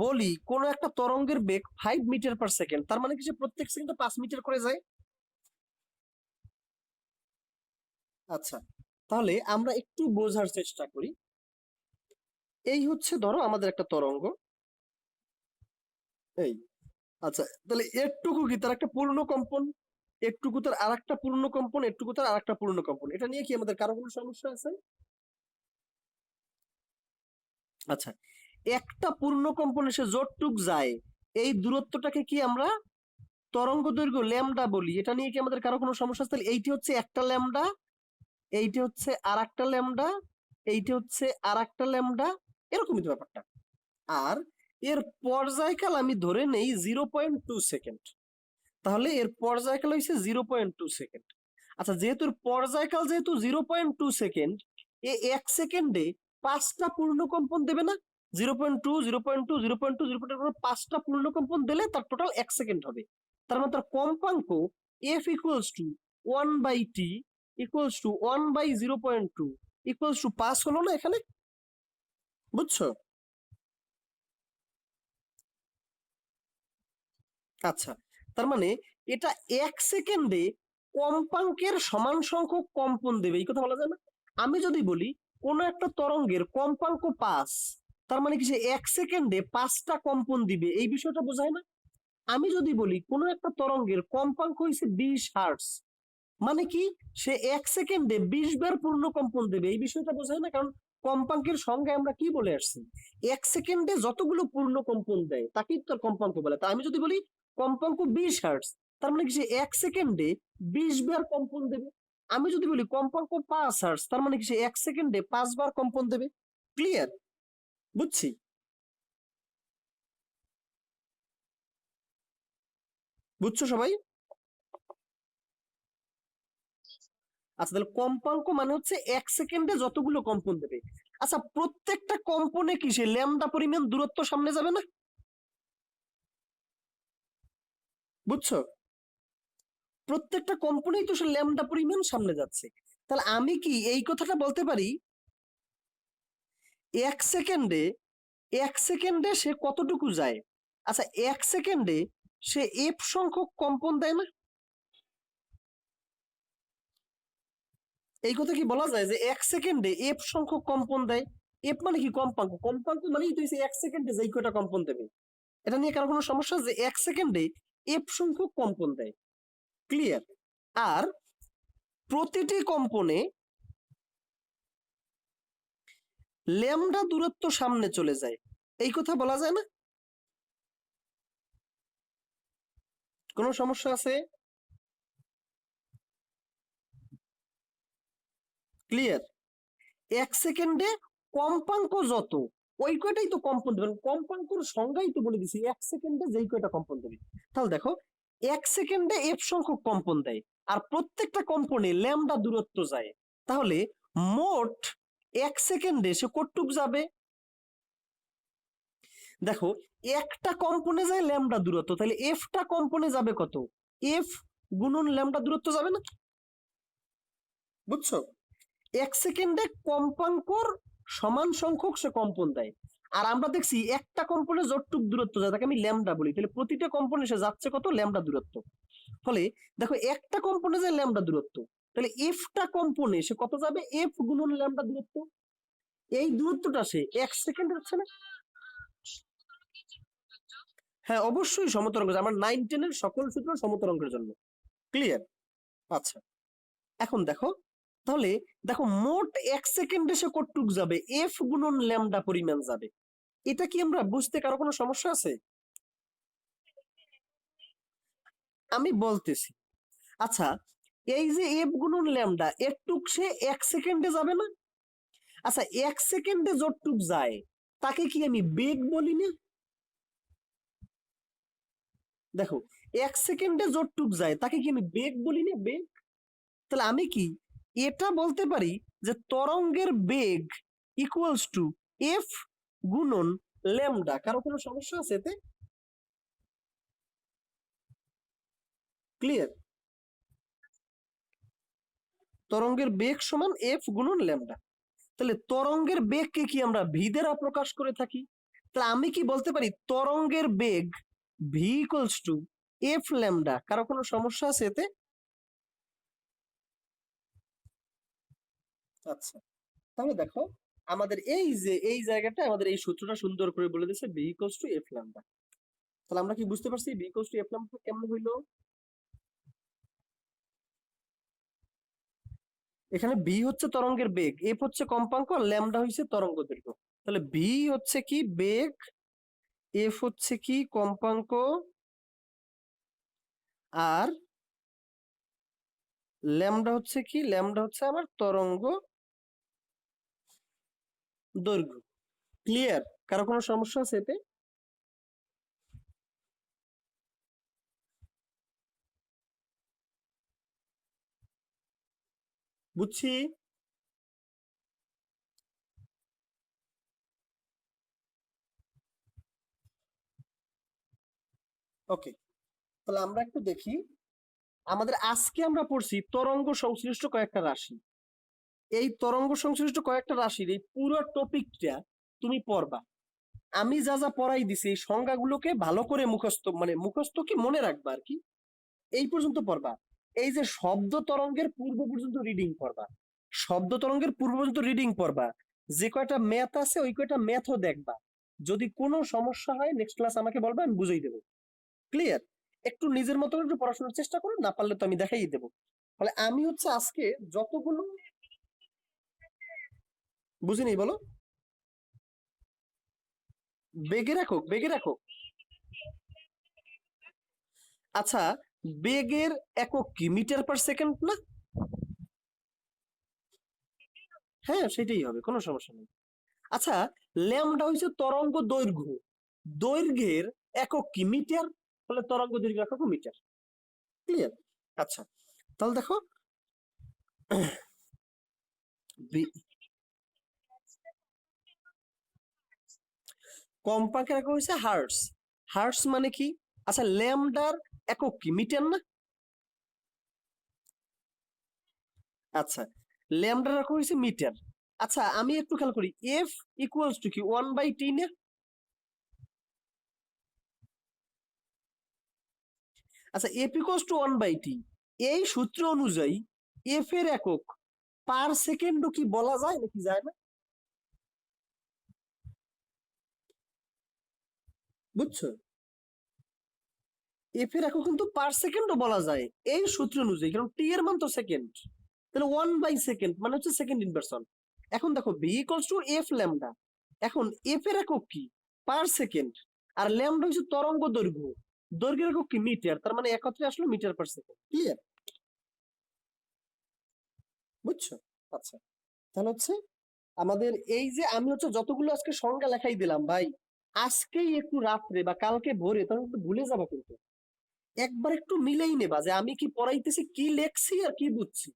বলি কোন একটা তরঙ্গের বেগ 5 মিটার পার সেকেন্ড, তার মানে কি সে প্রত্যেক সেকেন্ডে 5 মিটার করে যায়? আচ্ছা, তাহলে আমরা একটু বোঝার চেষ্টা করি। এই হচ্ছে ধরো আমাদের একটা তরঙ্গ, এই, আচ্ছা, তাহলে এরটুকু কি তার একটা পূর্ণ কম্পন, এরটুকু তার আর একটা পূর্ণ কম্পন, এরটুকু তার আর একটা পূর্ণ কম্পন, এটা নিয়ে কি আমাদের কারো কোনো সমস্যা আছে? আচ্ছা, একটা পূর্ণ কম্পন এসে যতটুক যায়, এই দূরত্বটাকে কি আমরা তরঙ্গ দৈর্ঘ্য ল্যামডা বলি, এটা নিয়ে কি আমাদের কারো কোনো সমস্যা আছে? তাহলে এইটি হচ্ছে একটা ল্যামডা, এইটি হচ্ছে আর একটা ল্যামডা, এইটি হচ্ছে আর একটা ল্যামডা, এরকমই তো ব্যাপারটা। আর এর পর্যায়কাল আমি ধরে নেই 0.2 সেকেন্ড, তাহলে এর পর্যায়কাল হচ্ছে 0.2 সেকেন্ড। আচ্ছা, যেহেতু এর পর্যায়কাল যেহেতু 0.2 সেকেন্ড, এ এক সেকেন্ডে 5টা পূর্ণকম্পন দেবে না? 0.2, 0.2, 0.2, 0.2, 5টা পূর্ণকম্পন দিলে তার টোটাল 1 সেকেন্ড হবে। তার মানে তার কম্পাঙ্ক F equals two 1/t equals to 1/0.2 equals to 5 হলো না এখানে? বুঝছো? আচ্ছা, তার মানে এটা এক সেকেন্ডে কম্পাঙ্কের সমান সংখ্যক কম্পন দেবে, এই কথা বলা যায় না? আমি যদি বলি কোন একটা তরঙ্গের কম্পাঙ্ক 5, তার মানে কি সে এক সেকেন্ডে 5টা কম্পন দিবে, এই বিষয়টা বোঝায় না? আমি যদি বলি কোনো একটা তরঙ্গের কম্পাঙ্ক হয়েছে 20 হার্টজ, মানে কি সে 1 সেকেন্ডে 20 বার পূর্ণ কম্পন দেবে, এই বিষয়টা বোঝায় না? কারণ কম্পাঙ্কের সংজ্ঞায় আমরা কি বলে আসছি, 1 সেকেন্ডে যতগুলো পূর্ণ কম্পন দেয় তাকেই তার কম্পাঙ্ক বলে। তা আমি যদি বলি কম্পাঙ্ক 20 হার্টজ, তার মানে কি সে 1 সেকেন্ডে 20 বার কম্পন দেবে। আমি যদি বলি কম্পাঙ্ক 5 হার্টজ, তার মানে কি সে 1 সেকেন্ডে 5 বার কম্পন দেবে। ক্লিয়ার? বুঝছি? বুঝছো সবাই? আচ্ছা, তাহলে কম্পাঙ্ক মানে হচ্ছে 1 সেকেন্ডে যতগুলো কম্পন দেবে। আচ্ছা, প্রত্যেকটা কম্পনে কি সে ল্যামডা পরিমাণ দূরত্ব সামনে যাবে না? বুঝছো? প্রত্যেকটা কম্পনেই তো সে ল্যামডা পরিমাণ সামনে যাচ্ছে। তাহলে আমি কি এই কথাটা বলতে পারি, 1 সেকেন্ডে 1 সেকেন্ডে সে কতটুকু যায়? আচ্ছা, 1 সেকেন্ডে সে এফ সংখ্যক কম্পন দেয় না? এই কথা কি বলা যায় যে 1 সেকেন্ডে এফ সংখ্যক কম্পন দেয়? এফ মানে কি? কম্পাঙ্ক। কম্পাঙ্ক মানেই তো 1 সেকেন্ডে যেই কয়টা কম্পন দেবে। এটা নিয়ে কারো কোনো সমস্যা? যে 1 সেকেন্ডে এফ সংখ্যক কম্পন দেয়। ক্লিয়ার? আর প্রতিটি কম্পনে ল্যামডা দূরত্ব সামনে চলে যায়, এই কথা বলা যায় না? কোনো সমস্যা আছে? ক্লিয়ার? 1 সেকেন্ডে কম্পাঙ্ক যত, ওই কয়টাই তো কম্পন দেবে। কম্পাঙ্কর সংজ্ঞাই তো বলে দিছি 1 সেকেন্ডে যেই কয়টা কম্পন দেবে। তাহলে দেখো, 1 সেকেন্ডে এফ সংখ্যক কম্পন দেয়, আর প্রত্যেকটা কম্পনে ল্যামডা দূরত্ব যায়। তাহলে মোট 1 সেকেন্ডে সে কতটুক যাবে? দেখো, একটা কম্পনে যায় ল্যামডা দূরত্ব, তাহলে এফটা কম্পনে যাবে কত? এফ গুণন ল্যামডা দূরত্ব যাবে না? বুঝছো? 1 সেকেন্ডে কম্পাঙ্কর সমান সংখ্যক সে কম্পন দেয়। আর আমরা দেখছি একটা কম্পনে যতটুক দূরত্ব যায় তাকে আমি ল্যামডা বলি, তাহলে প্রতিটা কম্পনে সে যাচ্ছে কত? ল্যামডা দূরত্ব। ফলে দেখো, একটা কম্পনে যায় ল্যামডা দূরত্ব, তাহলে এফটা কম্পনে সে কত যাবে? এফ গুণন ল্যামডা দূরত্ব। এই দূরত্বটা সে 1 সেকেন্ড হচ্ছে না? হ্যাঁ, অবশ্যই সমতরঙ্গ। আমার 9-10 এর সকল সূত্র সমতরঙ্গের জন্য। ক্লিয়ার? আচ্ছা, এখন দেখো, তাহলে দেখো মোট 1 সেকেন্ডে সে কতটুক যাবে? এফ গুণন ল্যামডা পরিমাণ যাবে। এটা কি আমরা বুঝতে কারো কোনো সমস্যা আছে? আমি বলতেছি। আচ্ছা, এই যে এফ গুণন ল্যামডা, এরটুক সে 1 সেকেন্ডে যাবে না? আচ্ছা, 1 সেকেন্ডে যতটুক যায় তাকে কি আমি বেগ বলি না? দেখো, 1 সেকেন্ডে যতটুক যায় তাকে কি আমি বেগ বলি না? বেগ। তাহলে আমি কি এটা বলতে পারি যে তরঙ্গের বেগ ইকুয়ালস টু এফ গুণন ল্যামডা? কারো কোনো সমস্যা আছে এতে? ক্লিয়ার? তরঙ্গের বেগ সমান এফ গুণন ল্যামডা। তাহলে তরঙ্গের বেগকে কি আমরা ভি দ্বারা প্রকাশ করে থাকি? তাহলে আমি কি বলতে পারি তরঙ্গের বেগ v equals to f lambda? কারো কোনো সমস্যা আছে এতে? আচ্ছা, তাহলে দেখো, আমাদের এই যে এই জায়গাটা আমাদের এই সূত্রটা সুন্দর করে বলে দিচ্ছে V equals to f lambda. তাহলে আমরা কি বুঝতে পারছি V equals to f lambda কেমন হইলো? এখানে ভি হচ্ছে তরঙ্গের বেগ, এফ হচ্ছে কম্পাঙ্ক, আর ল্যামডা হচ্ছে তরঙ্গ দৈর্ঘ্য। তাহলে ভি হচ্ছে কি? বেগ। এফ হচ্ছে কি? কম্পাঙ্ক। আর ল্যামডা হচ্ছে কি? ল্যামডা হচ্ছে আমার তরঙ্গ দৈর্ঘ্য। ক্লিয়ার? কারো কোনো সমস্যা আছে এতে? বুঝছি। ওকে, তাহলে আমরা একটু দেখি। আমাদের আজকে আমরা পড়ছি তরঙ্গ সংশ্লিষ্ট কয়েকটা রাশি। এই তরঙ্গ সংশ্লিষ্ট কয়েকটা রাশির এই পুরো টপিকটা তুমি পড়বা। আমি যা যা পড়াই দিছি এই সংজ্ঞাগুলোকে ভালো করে মুখস্থ, মানে মুখস্থ কি মনে রাখবা আর কি, এই পর্যন্ত পড়বা। এই যে শব্দ তরঙ্গের পূর্ব পর্যন্ত রিডিং পড়বা, শব্দ তরঙ্গের পূর্ব পর্যন্ত রিডিং পড়বা। যে কয়টা ম্যাথ আছে ওই কয়টা ম্যাথও দেখবা। যদি কোনো সমস্যা হয় নেক্সট ক্লাস আমাকে বলবা, আমি বুঝিয়ে দেবো। ক্লিয়ার? একটু নিজের মতো করে একটু পড়াশোনার চেষ্টা করো, না পারলে তো আমি দেখাই দেবো। ফলে আমি হচ্ছে আজকে যতগুলো বুঝিনি বলো। বেগের একক, বেগের একক। আচ্ছা, বেগের একক কি মিটার পার সেকেন্ড না? হ্যাঁ, সেটাই হবে, কোনো সমস্যা নেই। আচ্ছা, ল্যামডা হচ্ছে তরঙ্গ দৈর্ঘ্য, দৈর্ঘ্যের একক কি মিটার, তাহলে তরঙ্গ দৈর্ঘ্য একক মিটার। ক্লিয়ার? আচ্ছা, তাহলে দেখো কম্পাঙ্কের একক হচ্ছে হার্টস। হার্টস মানে কি? আচ্ছা, ল্যামডার একক কি মিটার না? আচ্ছা, ল্যামডার একক হচ্ছে মিটার। আচ্ছা, আমি একটু খেয়াল করি, এফ ইকুয়ালস টু কি 1/t না? আচ্ছা, এফ ইকুয়ালস টু 1/t, এই সূত্র অনুযায়ী এফ এর একক পার সেকেন্ডও কি বলা যায় নাকি যায় না? বুঝছো? এফ এর একক কিন্তু পার সেকেন্ডও বলা যায় এই সূত্র অনুযায়ী, কারণ টি এর মান তো সেকেন্ড। তাহলে 1/সেকেন্ড মানে হচ্ছে সেকেন্ড ইনভার্সন। এখন দেখো V equals to f lambda, এখন এফ এর একক কি পার সেকেন্ড, আর ল্যামডা হচ্ছে তরঙ্গ দৈর্ঘ্য, দৈর্ঘ্যের একক কি মিটার, তার মানে একত্রে আসলো মিটার পার সেকেন্ড। ক্লিয়ার? বুঝছো? আচ্ছা, তাহলে হচ্ছে আমাদের এই যে আমি হচ্ছে যতগুলো আজকে সংজ্ঞা লেখাই দিলাম ভাই, আজকেই একটু রাত্রে বা কালকে ভোরে তখন একটু ভুলে যাবা কিন্তু, একবার একটু মিলেই নেবা যে আমি কি পড়াইতেছি, কি লেখছি আর কি বুঝছি।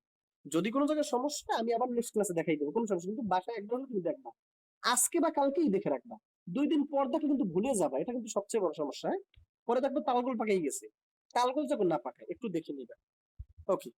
যদি কোনো জায়গায় সমস্যা আমি আবার নেক্সট ক্লাসে দেখাই দেবো, কোনো সমস্যা, কিন্তু বাসায় একবার হলে তুমি দেখবা, আজকে বা কালকেই দেখে রাখবা। 2 দিন পর দেখে কিন্তু ভুলে যাবা, এটা কিন্তু সবচেয়ে বড় সমস্যা। হ্যাঁ, পরে দেখবে তালগোল পাকাই গেছে। তালগোল যখন না পাকায় একটু দেখে নিবা। ওকে।